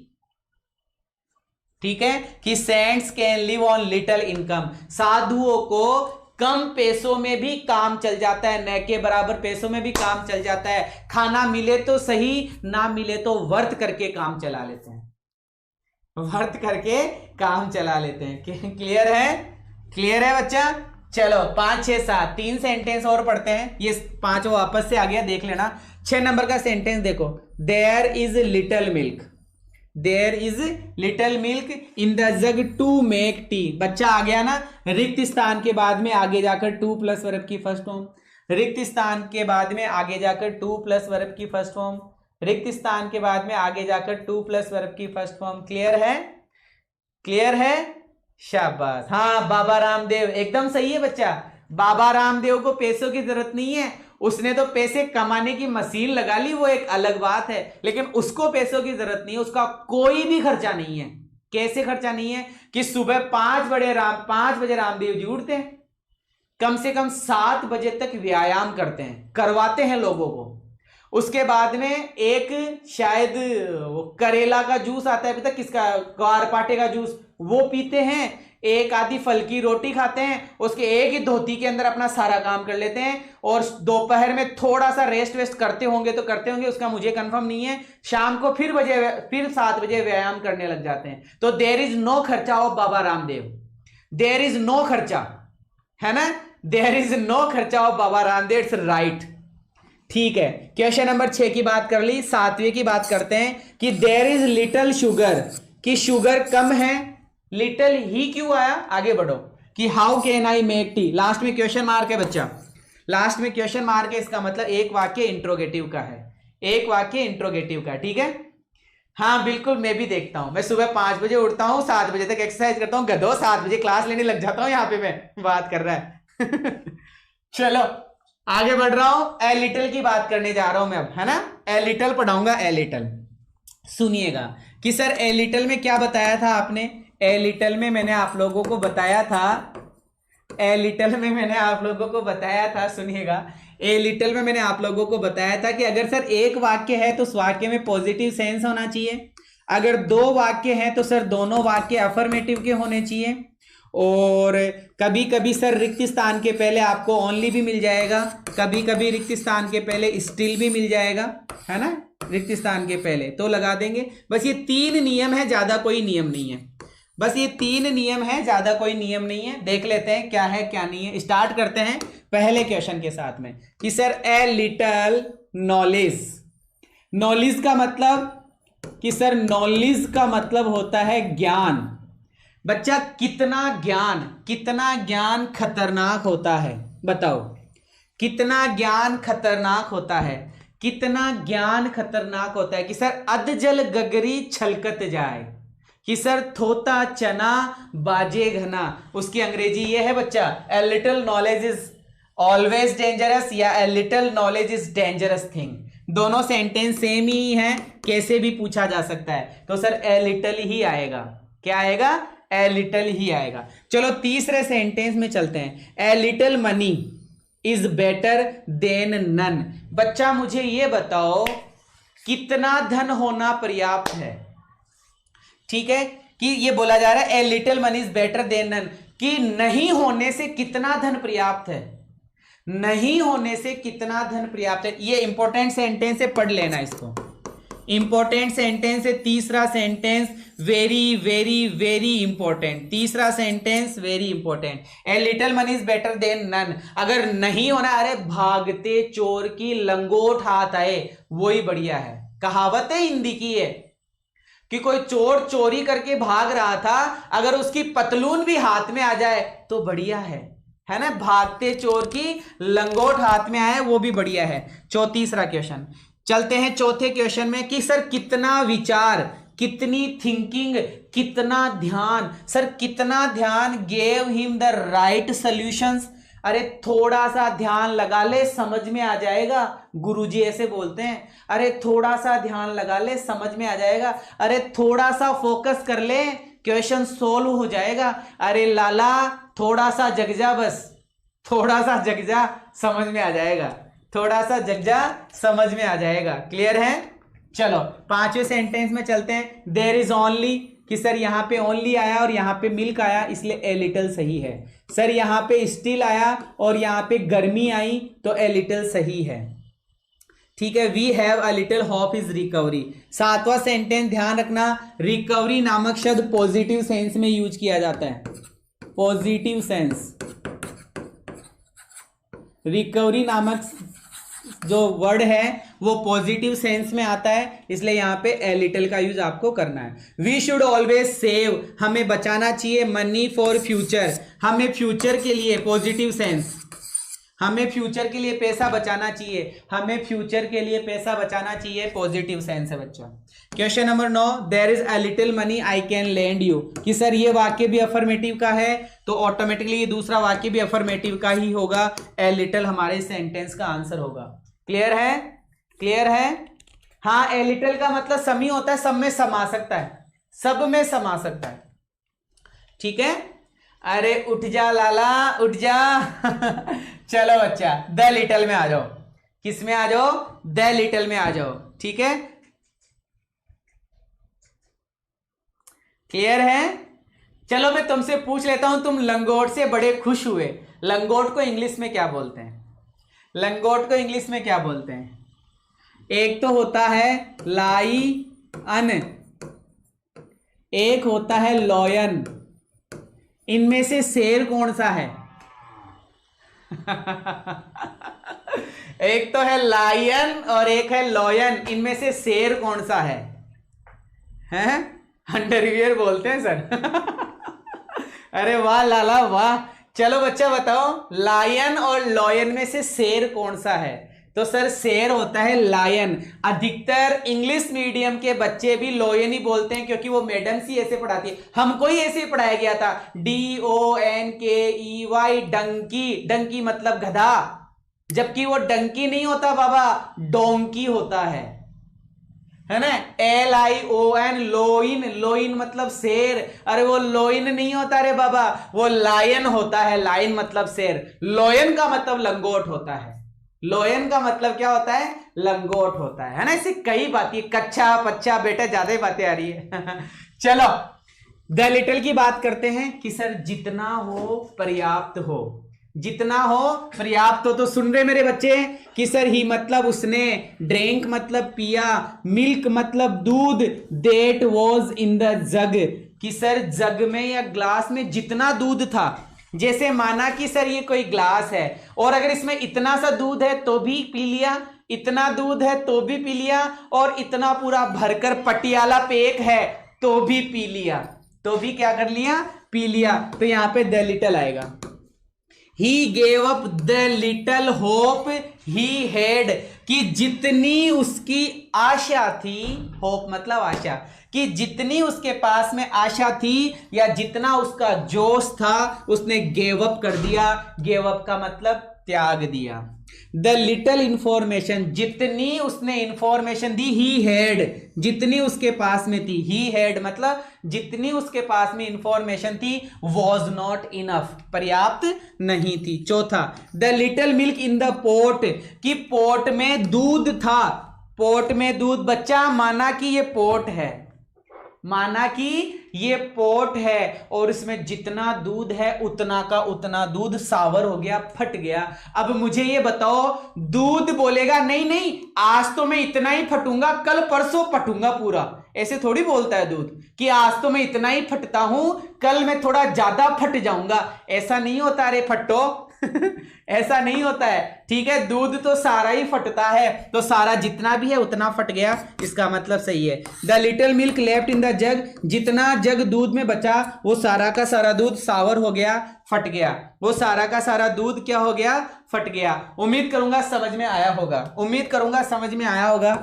ठीक है, कि saints can live on little income, साधुओं को कम पैसों में भी काम चल जाता है, न के बराबर पैसों में भी काम चल जाता है, खाना मिले तो सही, ना मिले तो वर्त करके काम चला लेते हैं, वर्त करके काम चला लेते हैं। क्लियर है, क्लियर है बच्चा। चलो 5 6 7 3 सेंटेंस और पढ़ते हैं, ये 5 वापस से आ गया देख लेना। 6 नंबर का सेंटेंस देखो, there is little milk, there is little milk in the jug to make tea, बच्चा आ गया ना, रिक्त स्थान के बाद में आगे जाकर टू प्लस वर्ब की फर्स्ट फॉर्म, रिक्त स्थान के बाद में आगे जाकर टू प्लस वर्ब की फर्स्ट फॉर्म, रिक्त स्थान के बाद में आगे जाकर टू प्लस वर्ब की फर्स्ट फॉर्म। क्लियर है, क्लियर है, शाबाश। हाँ बाबा रामदेव एकदम सही है बच्चा, बाबा रामदेव को पैसों की जरूरत नहीं है, उसने तो पैसे कमाने की मशीन लगा ली, वो एक अलग बात है, लेकिन उसको पैसों की जरूरत नहीं है, उसका कोई भी खर्चा नहीं है। कैसे खर्चा नहीं है कि सुबह 5 बजे रामदेव जी उठते हैं, कम से कम 7 बजे तक व्यायाम करते हैं, करवाते हैं लोगों को, उसके बाद में एक शायद वो करेला का जूस आता है, अभी तक किसका, ग्वारपाठे का जूस, वो पीते हैं, एक आधी फल की रोटी खाते हैं, उसके एक ही धोती के अंदर अपना सारा काम कर लेते हैं, और दोपहर में थोड़ा सा रेस्ट करते होंगे तो करते होंगे, उसका मुझे कंफर्म नहीं है, शाम को फिर 7 बजे व्यायाम करने लग जाते हैं। तो देयर इज नो खर्चा of Baba Ramdev, there is no खर्चा, है ना, देयर इज नो खर्चा of Baba Ramdev, it's right, ठीक है। क्वेश्चन नंबर 6 की बात कर ली, 7वें की बात करते हैं कि देयर इज लिटिल शुगर, कि शुगर कम है, लिटिल ही क्यों आया, आगे बढ़ो, कि how can I make tea, last में क्वेश्चन मार्क है बच्चा, लास्ट में क्वेश्चन मार्क है, इसका मतलब एक वाक्य इंट्रोगेटिव का है, एक वाक्य इंट्रोगेटिव का, ठीक है। हाँ बिल्कुल, मैं भी देखता हूं, मैं सुबह 5 बजे उठता हूं, 7 बजे तक एक्सरसाइज करता हूं, गधो 7 बजे क्लास लेने लग जाता हूं, यहां पे मैं बात कर रहा है चलो आगे बढ़ रहा हूं, ए लिटिल की बात करने जा रहा हूं मैं अब, है ना, ए लिटिल पढ़ाऊंगा, ए लिटिल सुनिएगा कि सर ए लिटिल में क्या बताया था आपने, ए लिटिल में मैंने आप लोगों को बताया था, ए लिटिल में मैंने आप लोगों को बताया था, सुनिएगा, ए लिटिल में मैंने आप लोगों को बताया था कि अगर सर एक वाक्य है तो उस वाक्य में पॉजिटिव सेंस होना चाहिए, अगर दो वाक्य हैं तो सर दोनों वाक्य अफर्मेटिव के होने चाहिए, और कभी कभी सर रिक्त स्थान के पहले आपको ओनली भी मिल जाएगा, कभी कभी रिक्त स्थान के पहले स्टिल भी मिल जाएगा, है ना, रिक्त स्थान के पहले तो लगा देंगे। बस ये 3 नियम है, ज्यादा कोई नियम नहीं है, बस ये 3 नियम है, ज्यादा कोई नियम नहीं है। देख लेते हैं क्या है क्या नहीं है। स्टार्ट करते हैं पहले क्वेश्चन के साथ में कि sir a little knowledge, knowledge का मतलब कि सर नॉलेज का मतलब होता है ज्ञान। बच्चा कितना ज्ञान खतरनाक होता है, बताओ कितना ज्ञान खतरनाक होता है, कितना ज्ञान खतरनाक होता है। कि सर अधजल गगरी छलकत जाए, कि सर थोता चना बाजे घना, उसकी अंग्रेजी ये है बच्चा, a little knowledge is always dangerous या a little knowledge is dangerous thing. दोनों सेंटेंस सेम ही है, कैसे भी पूछा जा सकता है, तो सर ए लिटिल ही आएगा। क्या आएगा? ए लिटिल ही आएगा। चलो तीसरे सेंटेंस में चलते हैं। A little money is better than none. बच्चा मुझे ये बताओ कितना धन होना पर्याप्त है? ठीक है, कि ये बोला जा रहा है a little money is better than none, कि नहीं होने से कितना धन पर्याप्त है, नहीं होने से कितना धन पर्याप्त है। ये इंपॉर्टेंट सेंटेंस है, पढ़ लेना इसको, इंपॉर्टेंट सेंटेंस है। तीसरा sentence very very very important, तीसरा sentence very important. A little money is better than none, अगर नहीं होना, अरे भागते चोर की लंगोट हाथ आए, वही बढ़िया है। कहावत है हिंदी की है कि कोई चोर चोरी करके भाग रहा था, अगर उसकी पतलून भी हाथ में आ जाए तो बढ़िया है ना। भागते चोर की लंगोट हाथ में आए, वो भी बढ़िया है। तीसरा क्वेश्चन चलते हैं चौथे क्वेश्चन में कि सर कितना विचार, कितनी थिंकिंग, कितना ध्यान। सर कितना ध्यान gave him the right solutions. अरे थोड़ा सा ध्यान लगा ले, समझ में आ जाएगा, गुरुजी ऐसे बोलते हैं। अरे थोड़ा सा ध्यान लगा ले, समझ में आ जाएगा। अरे थोड़ा सा फोकस कर ले, क्वेश्चन सोल्व हो जाएगा। अरे लाला थोड़ा सा जग जा, बस थोड़ा सा जग जा, समझ में आ जाएगा, थोड़ा सा जग जा, समझ में आ जाएगा। क्लियर है? चलो पांचवें सेंटेंस में चलते हैं। देयर इज ओनली, कि सर यहां पे ओनली आया और यहां पे मिल्क आया, इसलिए ए लिटिल सही है। सर यहां पे स्टिल आया और यहां पे गर्मी आई, तो ए लिटिल सही है। ठीक है, we have a little hope is recovery. सातवां सेंटेंस ध्यान रखना, रिकवरी नामक शब्द पॉजिटिव सेंस में यूज किया जाता है। पॉजिटिव सेंस, रिकवरी नामक जो वर्ड है वो पॉजिटिव सेंस में आता है, इसलिए यहां पे ए लिटिल का यूज आपको करना है। वी शुड ऑलवेज सेव, हमें बचाना चाहिए मनी फॉर फ्यूचर, हमें फ्यूचर के लिए, पॉजिटिव सेंस, हमें फ्यूचर के लिए पैसा बचाना चाहिए, हमें फ्यूचर के लिए पैसा बचाना चाहिए, पॉजिटिव सेंस है बच्चा। Question number 9, there is a little money I can lend you. कि सर ये वाक्य भी अफर्मेटिव का है, तो ऑटोमेटिकली ये दूसरा वाक्य भी अफर्मेटिव का ही होगा। ए लिटिल हमारे सेंटेंस का आंसर होगा। क्लियर है? क्लियर है? हाँ, ए लिटिल का मतलब समी होता है, सब में समा सकता है, सब में समा सकता है। ठीक है, अरे उठ जा लाला, उठ जा चलो बच्चा द लिटिल में आ जाओ। किस में आ जाओ? द लिटिल में आ जाओ। ठीक है, क्लियर है? चलो मैं तुमसे पूछ लेता हूं, तुम लंगोट से बड़े खुश हुए, लंगोट को इंग्लिश में क्या बोलते हैं? लंगोट को इंग्लिश में क्या बोलते हैं? एक तो होता है लायन, एक होता है लॉयन, इनमें से शेर कौन सा है? एक तो है लायन और एक है लॉयन, इनमें से शेर कौन सा है? हैं? अंडरवियर बोलते हैं सर। अरे वाह लाला वाह। चलो बच्चा बताओ, लायन और लॉयन में से शेर कौन सा है? तो सर शेर होता है लायन। अधिकतर इंग्लिश मीडियम के बच्चे भी लॉयन ही बोलते हैं, क्योंकि वो मैडम सी ऐसे पढ़ाती है, हमको ही ऐसे ही पढ़ाया गया था, DONKEY, डंकी। डंकी मतलब गधा, जबकि वो डंकी नहीं होता बाबा, डोंकी होता है ना। LION, लोइन, लोइन मतलब शेर। अरे वो लोइन नहीं होता रे बाबा, वो लायन होता है, लायन मतलब शेर। लॉयन का मतलब लंगोट होता है। लोयन का मतलब क्या होता है? लंगोट होता है ना। ऐसे कई बातें, कच्चा पच्चा, बेटा ज्यादा ही बातें आ रही है। चलो द लिटल की बात करते हैं कि सर जितना हो पर्याप्त हो, जितना हो पर्याप्त हो। तो सुन रहे मेरे बच्चे कि सर ही मतलब उसने, ड्रिंक मतलब पिया, मिल्क मतलब दूध, that was in the jug, कि सर जग में या ग्लास में जितना दूध था, जैसे माना कि सर ये कोई ग्लास है और अगर इसमें इतना सा दूध है तो भी पी लिया, इतना दूध है तो भी पी लिया, और इतना पूरा भरकर पटियाला पेक है तो भी पी लिया, तो भी क्या कर लिया? पी लिया। तो यहां पे द लिटल आएगा। He gave up the little hope he had, कि जितनी उसकी आशा थी, होप मतलब आशा, कि जितनी उसके पास में आशा थी या जितना उसका जोश था उसने गेव अप कर दिया। गेव अप का मतलब त्याग दिया। द लिटल इंफॉर्मेशन, जितनी उसने इंफॉर्मेशन दी, ही हैड, जितनी उसके पास में थी, ही हैड मतलब जितनी उसके पास में इंफॉर्मेशन थी, वॉज नॉट इनफ, पर्याप्त नहीं थी। चौथा, the little milk in the pot, कि पोट में दूध था, पोट में दूध, बच्चा माना कि ये पोट है, माना कि ये पोट है और इसमें जितना दूध है उतना का उतना दूध सावर हो गया, फट गया। अब मुझे ये बताओ, दूध बोलेगा नहीं नहीं आज तो मैं इतना ही फटूंगा, कल परसों फटूंगा पूरा, ऐसे थोड़ी बोलता है दूध कि आज तो मैं इतना ही फटता हूं, कल मैं थोड़ा ज्यादा फट जाऊंगा, ऐसा नहीं होता। अरे फटो ऐसा नहीं होता है, ठीक है। दूध तो सारा ही फटता है, तो सारा जितना भी है उतना फट गया, इसका मतलब सही है। The little milk left in the जग, जितना जग दूध में बचा वो सारा का सारा दूध सावर हो गया, फट गया, वो सारा का सारा दूध क्या हो गया? फट गया। उम्मीद करूंगा समझ में आया होगा, उम्मीद करूंगा समझ में आया होगा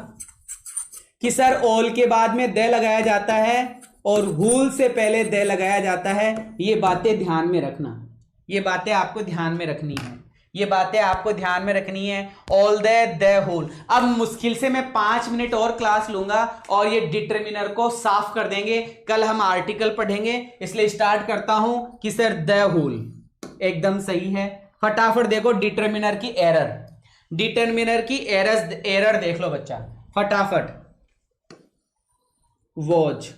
कि सर ऑल के बाद में दे लगाया जाता है और हुल से पहले दे लगाया जाता है। ये बातें ध्यान में रखना, ये बातें आपको ध्यान में रखनी है, ये बातें आपको ध्यान में रखनी है। All the whole. अब मुश्किल से मैं 5 मिनट और क्लास लूंगा और ये डिटरमिनर को साफ कर देंगे। कल हम आर्टिकल पढ़ेंगे, इसलिए स्टार्ट करता हूं कि सर द होल एकदम सही है। फटाफट देखो डिटरमिनर की एरर, डिटरमिनर की एरर देख लो बच्चा फटाफट। वॉज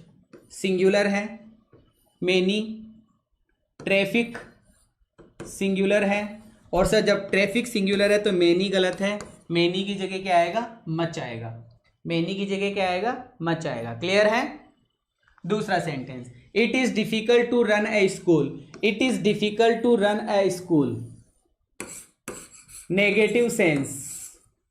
सिंगुलर है, मेनी, ट्रैफिक सिंगुलर है, और सर जब ट्रैफिक सिंगुलर है तो मेनी गलत है, मेनी की जगह क्या आएगा? मच आएगा, मेनी की जगह क्या आएगा? मच आएगा। क्लियर है? दूसरा sentence, it is difficult to run a school, it is difficult to run a school, negative sense.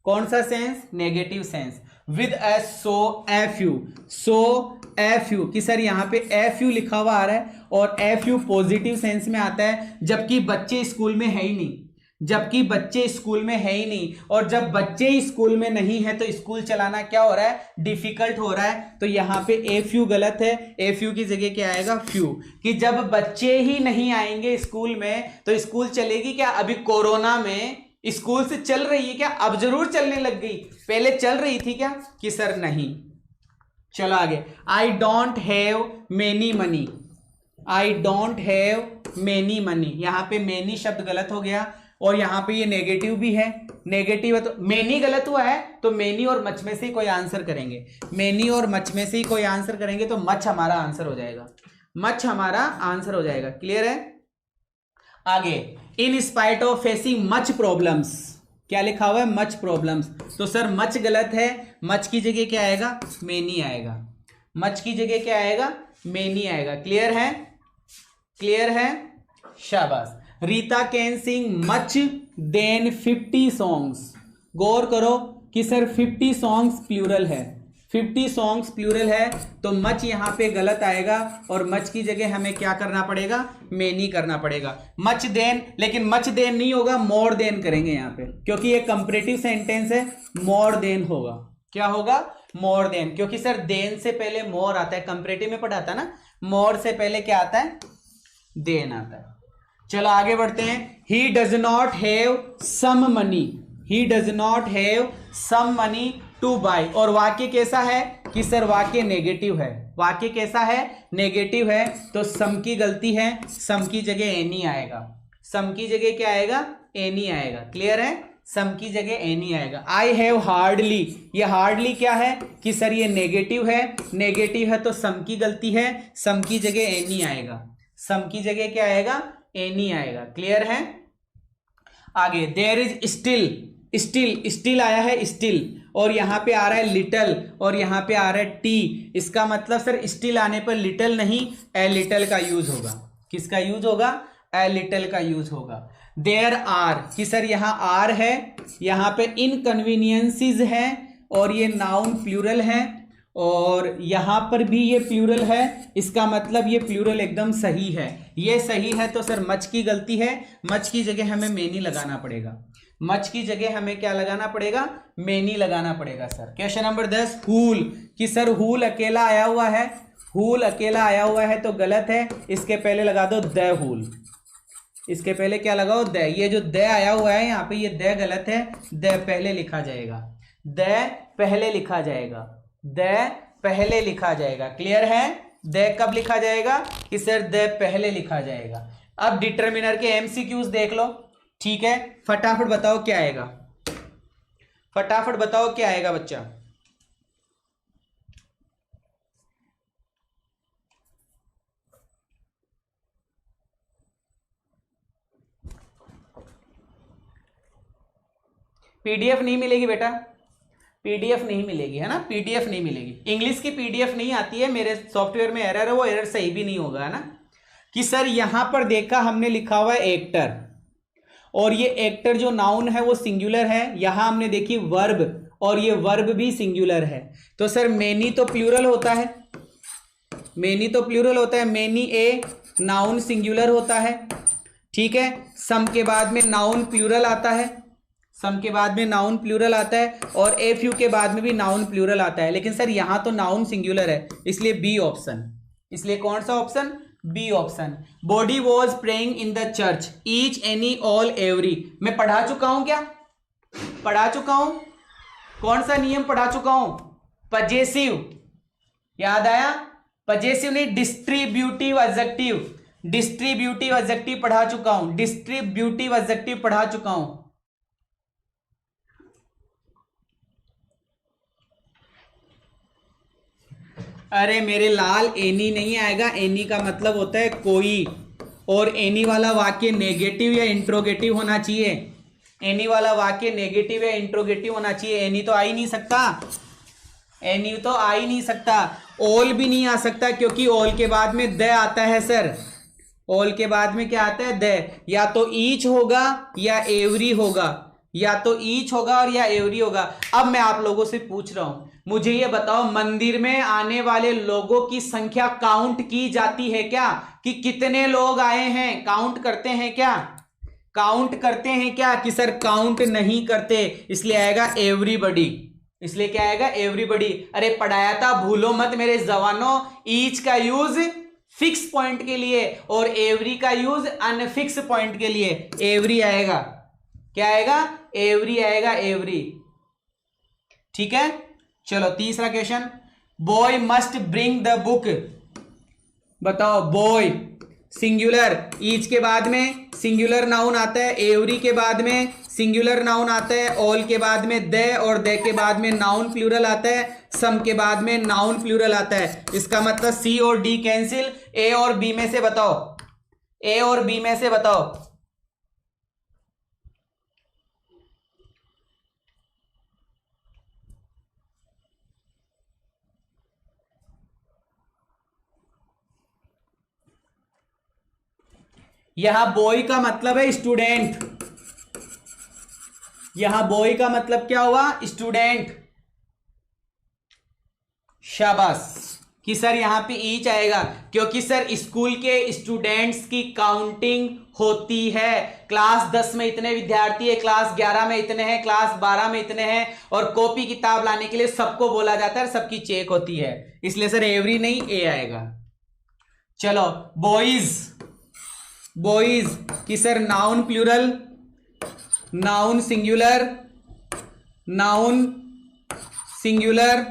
कौन सा sense? Negative sense. With a so F U, so F U, कि सर यहाँ पे F you लिखा हुआ आ रहा है और एफ यू पॉजिटिव सेंस में आता है, जबकि बच्चे स्कूल में है ही नहीं, जबकि बच्चे स्कूल में है ही नहीं। और जब बच्चे स्कूल में नहीं है तो स्कूल चलाना क्या हो रहा है? डिफिकल्ट हो रहा है। तो यहाँ पे एफ यू गलत है, एफ यू की जगह क्या आएगा? फ्यू, कि जब बच्चे ही नहीं आएंगे स्कूल में तो स्कूल चलेगी क्या? अभी कोरोना में स्कूल से चल रही है क्या? अब जरूर चलने लग गई, पहले चल रही थी क्या? कि सर नहीं। चलो आगे, I don't have many money, I don't have many money, यहां पे मेनी शब्द गलत हो गया और यहां पे ये नेगेटिव भी है, नेगेटिव है तो मेनी गलत हुआ है, तो मेनी और मच में से ही कोई आंसर करेंगे, मेनी और मच में से ही कोई आंसर करेंगे, तो मच हमारा आंसर हो जाएगा, मच हमारा आंसर हो जाएगा। क्लियर है? आगे, in spite of facing much problems, क्या लिखा हुआ है? मच प्रॉब्लम्स, तो सर मच गलत है, मच की जगह क्या आएगा? मेनी आएगा, मच की जगह क्या आएगा? मेनी आएगा। क्लियर है? क्लियर है? शाबाश। Rita can sing much than 50 songs. गौर करो कि सर 50 सॉन्ग्स प्लूरल है, 50 सॉन्ग्स प्लूरल है, तो मच यहां पे गलत आएगा और मच की जगह हमें क्या करना पड़ेगा? मेनी करना पड़ेगा। मच देन, लेकिन मच देन नहीं होगा, मोर देन करेंगे यहां पे, क्योंकि ये कंपैरेटिव सेंटेंस है, मोर देन होगा। क्या होगा? मोर देन, क्योंकि सर देन से पहले मोर आता है, कंपैरेटिव में पढ़ा था ना, मोर से पहले क्या आता है? देन आता है। चलो आगे बढ़ते हैं। He does not have some money, he does not have some money to buy, और वाक्य कैसा है? कि सर वाक्य नेगेटिव है, वाक्य कैसा है? नेगेटिव है, तो सम की गलती है, सम की जगह एनी आएगा, सम की जगह क्या आएगा? एनी आएगा। क्लियर है? सम की जगह एनी आएगा। आई हैव हार्डली, ये हार्डली क्या है कि सर ये नेगेटिव है, नेगेटिव है तो सम की गलती है, सम की जगह एनी आएगा, सम की जगह क्या आएगा, एनी आएगा। क्लियर है? आगे there is still, still, still आया है स्टिल, और यहां पे आ रहा है लिटल, और यहां पे आ रहा है टी। इसका मतलब सर स्टिल आने पर लिटल नहीं, ए लिटल का यूज होगा। किसका यूज होगा? ए लिटल का यूज होगा। देयर आर, कि सर यहां आर है, यहां पे इनकन्वीनियंसेस है, और ये नाउन प्लूरल है, और यहां पर भी ये प्लूरल है, इसका मतलब ये प्लूरल एकदम सही है। ये सही है तो सर मच की गलती है, मच की जगह हमें मेनी लगाना पड़ेगा, मच की जगह हमें क्या लगाना पड़ेगा, मेनी लगाना पड़ेगा सर। क्वेश्चन नंबर 10, हुल, कि सर हुल अकेला आया हुआ है, हुल अकेला आया हुआ है तो गलत है, इसके पहले लगा दो द हुल, इसके पहले क्या लगाओ, द। ये जो द आया हुआ है यहाँ पे, ये द गलत है, द पहले लिखा जाएगा, द पहले लिखा जाएगा, द पहले लिखा जाएगा। क्लियर है? द कब लिखा जाएगा कि सर द पहले लिखा जाएगा। अब डिटरमिनर के एमसीक्यूज देख लो, ठीक है? फटाफट बताओ क्या आएगा, फटाफट बताओ क्या आएगा बच्चा। पीडीएफ नहीं मिलेगी बेटा, पीडीएफ नहीं मिलेगी, है ना, पीडीएफ नहीं मिलेगी। इंग्लिश की पीडीएफ नहीं आती है, मेरे सॉफ्टवेयर में एरर है, वो एरर सही भी नहीं होगा, है ना। कि सर यहां पर देखा हमने लिखा हुआ है एक्टर, और ये एक्टर जो नाउन है वो सिंगुलर है। यहां हमने देखी वर्ब, और ये वर्ब भी सिंगुलर है। तो सर मेनी तो प्लूरल होता है, मेनी तो प्लूरल होता है, मेनी ए नाउन सिंगुलर होता है, ठीक है। सम के बाद में नाउन प्लूरल आता है, सम के बाद में नाउन प्लूरल आता है, और ए फ्यू के बाद में भी नाउन प्लूरल आता है। लेकिन सर यहां तो नाउन सिंगुलर है, इसलिए बी ऑप्शन, इसलिए कौन सा option, B option. Body was praying in the church, each any all every, मैं पढ़ा चुका हूं क्या, पढ़ा चुका हूं, कौन सा नियम पढ़ा चुका हूं, पजेसिव, याद आया, पजेसिव नहीं, डिस्ट्रीब्यूटिव एडजेक्टिव, डिस्ट्रीब्यूटिव एडजेक्टिव पढ़ा चुका हूं, डिस्ट्रीब्यूटिव एडजेक्टिव पढ़ा चुका हूं। अरे मेरे लाल एनी नहीं आएगा, एनी का मतलब होता है कोई, और एनी वाला वाक्य नेगेटिव या इंट्रोगेटिव होना चाहिए, एनी वाला वाक्य नेगेटिव या इंट्रोगेटिव होना चाहिए। एनी तो आ ही नहीं सकता, एनी तो आ ही नहीं सकता, ऑल भी नहीं आ सकता, क्योंकि ऑल के बाद में द आता है सर, ऑल के बाद में क्या आता है, द। या तो ईच होगा या एवरी होगा, या तो ईच होगा और या एवरी होगा। अब मैं आप लोगों से पूछ रहा हूं, मुझे ये बताओ, मंदिर में आने वाले लोगों की संख्या काउंट की जाती है क्या, कि कितने लोग आए हैं, काउंट करते हैं क्या, काउंट करते हैं क्या, कि सर काउंट नहीं करते, इसलिए आएगा एवरीबडी, इसलिए क्या आएगा, एवरीबडी। अरे पढ़ाया था, भूलो मत मेरे जवानों, ईच का यूज फिक्स पॉइंट के लिए और एवरी का यूज अनफिक्स पॉइंट के लिए, एवरी आएगा, क्या आएगा, एवरी आएगा, एवरी, ठीक है। चलो तीसरा question, boy must bring the book, बताओ बॉय सिंगुलर, ईच के बाद में सिंगुलर नाउन आता है, एवरी के बाद में सिंगुलर नाउन आता है, ऑल के बाद में द, और द के बाद में नाउन प्लूरल आता है, सम के बाद में नाउन प्लूरल आता है। इसका मतलब सी और डी कैंसिल, ए और बी में से बताओ, ए और बी में से बताओ। यहां बॉय का मतलब है स्टूडेंट, यहां बॉय का मतलब क्या हुआ, स्टूडेंट, शाबाश। कि सर यहां पे ईच आएगा, क्योंकि सर स्कूल के स्टूडेंट्स की काउंटिंग होती है, क्लास 10 में इतने विद्यार्थी है, क्लास 11 में इतने हैं, क्लास 12 में इतने हैं, और कॉपी किताब लाने के लिए सबको बोला जाता है, सबकी चेक होती है, इसलिए सर एवरी नहीं, ए आएगा। चलो बॉयज, बॉयज की sir noun plural, noun singular, noun singular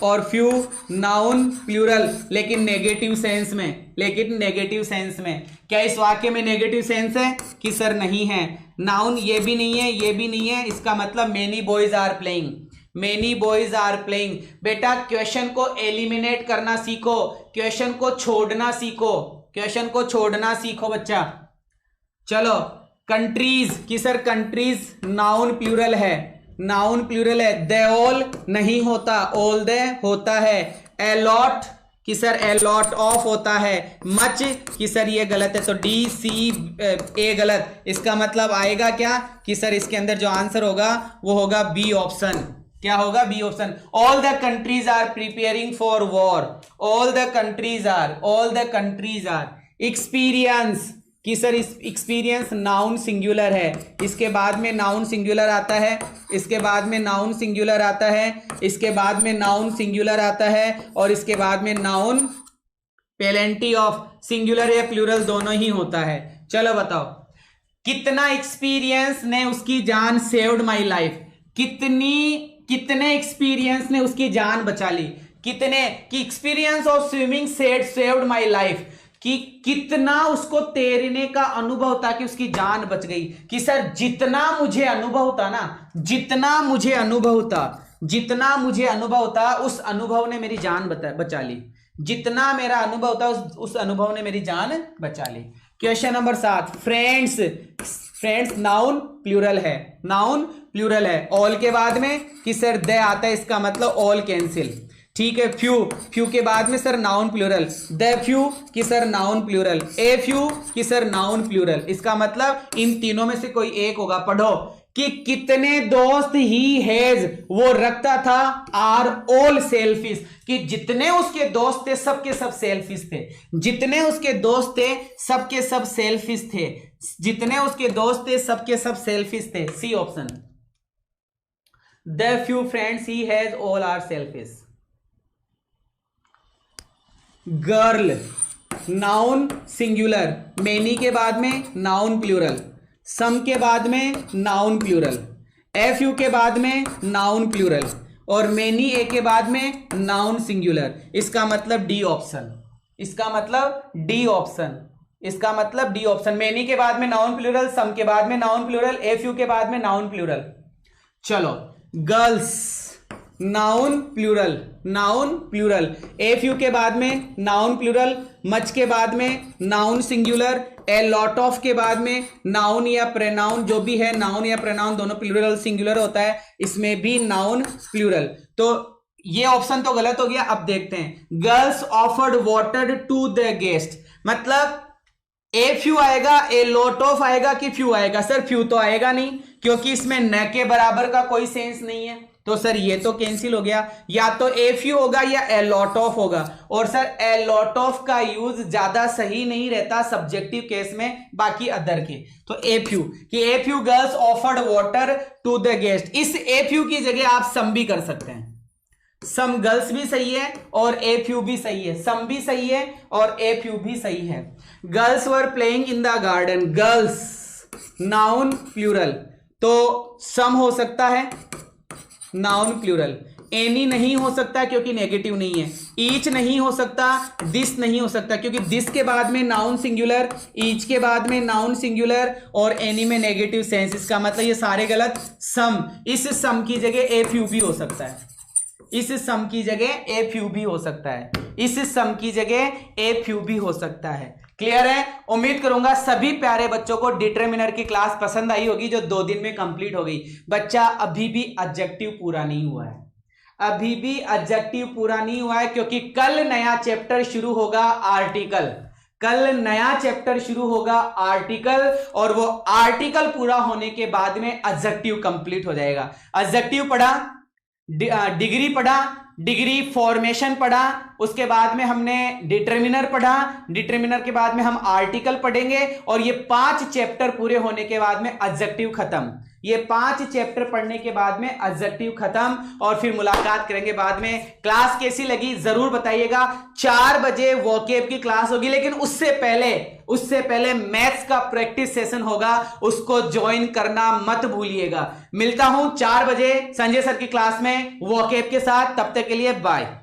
और फ्यू नाउन प्लूरल, लेकिन नेगेटिव सेंस में, लेकिन नेगेटिव सेंस में। क्या इस वाक्य में नेगेटिव सेंस है कि सर नहीं है। नाउन ये भी नहीं है, ये भी नहीं है, इसका मतलब many boys are playing, many boys are playing. बेटा क्वेश्चन को एलिमिनेट करना सीखो, क्वेश्चन को छोड़ना सीखो, क्वेश्चन को छोड़ना सीखो बच्चा। चलो कंट्रीज की सर कंट्रीज नाउन प्लूरल है, नाउन प्लूरल है। दे ऑल नहीं होता, ऑल दे होता है। अलॉट कि सर अलॉट ऑफ होता है। मच कि सर ये गलत है, तो डी सी ए गलत। इसका मतलब आएगा क्या कि सर इसके अंदर जो आंसर होगा वो होगा बी ऑप्शन। क्या होगा? B option. All the countries are preparing for war, all the countries are, all the countries are. Experience कि सर इस एक्सपीरियंस नाउन सिंगुलर है, इसके बाद में नाउन सिंगुलर आता है, इसके बाद में नाउन सिंगुलर आता है, इसके बाद में नाउन सिंगुलर आता है, और इसके बाद में नाउन पेलेंटी ऑफ सिंगुलर या प्लूरल दोनों ही होता है। चलो बताओ कितना एक्सपीरियंस ने उसकी जान सेव्ड माई लाइफ, कितने एक्सपीरियंस ने उसकी जान बचा ली, कितने कि experience of swimming saved my life, कि कितना उसको तैरने का अनुभव था कि उसकी जान बच गई। कि सर जितना मुझे अनुभव था ना, जितना मुझे अनुभव था, जितना मुझे अनुभव था उस अनुभव ने मेरी जान बचा ली, जितना मेरा अनुभव था उस अनुभव ने मेरी जान बचा ली। Question number 7, friends, friends noun plural है, नाउन प्लूरल है। ऑल के बाद में कि सर दे आता है, इसका मतलब ऑल कैंसिल, ठीक है। फ्यू, फ्यू के बाद में sir noun plural, the few कि sir noun plural, a few कि सर नाउन प्लूरल। इसका मतलब इन तीनों में से कोई एक होगा। पढ़ो कि कितने दोस्त ही हैज, वो रखता था, आर ऑल सेल्फिश, कि जितने उसके दोस्त थे सबके सब सेल्फिश थे, जितने उसके दोस्त थे सबके सब सेल्फिश थे, जितने उसके दोस्त थे सबके सब सेल्फिश थे। C option. The few friends he has all are selfish. Girl noun singular, many के बाद में नाउन प्लूरल, सम के बाद में नाउन प्लूरल, एफ यू के बाद में नाउन प्लूरल, और मेनी ए के बाद में नाउन सिंगुलर। इसका मतलब डी ऑप्शन, इसका मतलब डी ऑप्शन, इसका मतलब डी ऑप्शन। मेनी के बाद में नाउन प्लूरल, सम के बाद में नाउन प्लूरल, एफ यू के बाद में नाउन प्लूरल। चलो girls noun plural, noun plural, F U के बाद में नाउन प्लूरल, मच के बाद में noun singular, a lot of के बाद में नाउन या प्रोनाउन, जो भी है नाउन या प्रोनाउन दोनों प्लूरल सिंगुलर होता है, इसमें भी नाउन प्लूरल। तो ये ऑप्शन तो गलत हो गया। अब देखते हैं, girls offered water to the guest, मतलब ए फ्यू आएगा, ए लॉट ऑफ आएगा कि फ्यू आएगा? सर फ्यू तो आएगा नहीं, क्योंकि इसमें न के बराबर का कोई सेंस नहीं है, तो सर ये तो कैंसिल हो गया। या तो ए फ्यू होगा या ए लॉट ऑफ होगा, और सर ए लॉट ऑफ का यूज ज्यादा सही नहीं रहता सब्जेक्टिव केस में, बाकी अदर के। तो ए फ्यू कि a few girls offered water to the guest, इस ए फ्यू की जगह आप सम भी कर सकते हैं। सम गर्ल्स भी सही है और ए फ्यू भी सही है, सम भी सही है और ए फ्यू भी सही है। Girls were playing in the garden, girls noun plural, तो सम हो सकता है नाउन प्लूरल, एनी नहीं हो सकता क्योंकि नेगेटिव नहीं है, ईच नहीं हो सकता, दिस नहीं हो सकता क्योंकि दिस के बाद में नाउन सिंगुलर, ईच के बाद में नाउन सिंगुलर, और एनी में नेगेटिव सेंस, इसका मतलब ये सारे गलत। सम, इस सम की जगह ए फ्यू भी हो सकता है, इस सम की जगह ए फ्यू भी हो सकता है, इस सम की जगह ए फ्यू भी हो सकता है। क्लियर है? उम्मीद करूंगा सभी प्यारे बच्चों को डिटरमिनर की क्लास पसंद आई होगी, जो 2 दिन में कंप्लीट हो गई। बच्चा अभी भी एडजेक्टिव पूरा नहीं हुआ है, अभी भी एडजेक्टिव पूरा नहीं हुआ है, क्योंकि कल नया चैप्टर शुरू होगा आर्टिकल, कल नया चैप्टर शुरू होगा आर्टिकल, और वो आर्टिकल पूरा होने के बाद में एडजेक्टिव कंप्लीट हो जाएगा। एडजेक्टिव पढ़ा, डिग्री पढ़ा, डिग्री फॉर्मेशन पढ़ा, उसके बाद में हमने डिटरमिनर पढ़ा, डिटरमिनर के बाद में हम आर्टिकल पढ़ेंगे, और ये 5 चैप्टर पूरे होने के बाद में एडजेक्टिव खत्म। ये 5 चैप्टर पढ़ने के बाद में एडजेक्टिव खत्म, और फिर मुलाकात करेंगे बाद में। क्लास कैसी लगी जरूर बताइएगा। 4 बजे वोकैब की क्लास होगी, लेकिन उससे पहले मैथ्स का प्रैक्टिस सेशन होगा, उसको ज्वाइन करना मत भूलिएगा। मिलता हूं 4 बजे संजय सर की क्लास में वोकैब के साथ, तब तक के लिए बाय।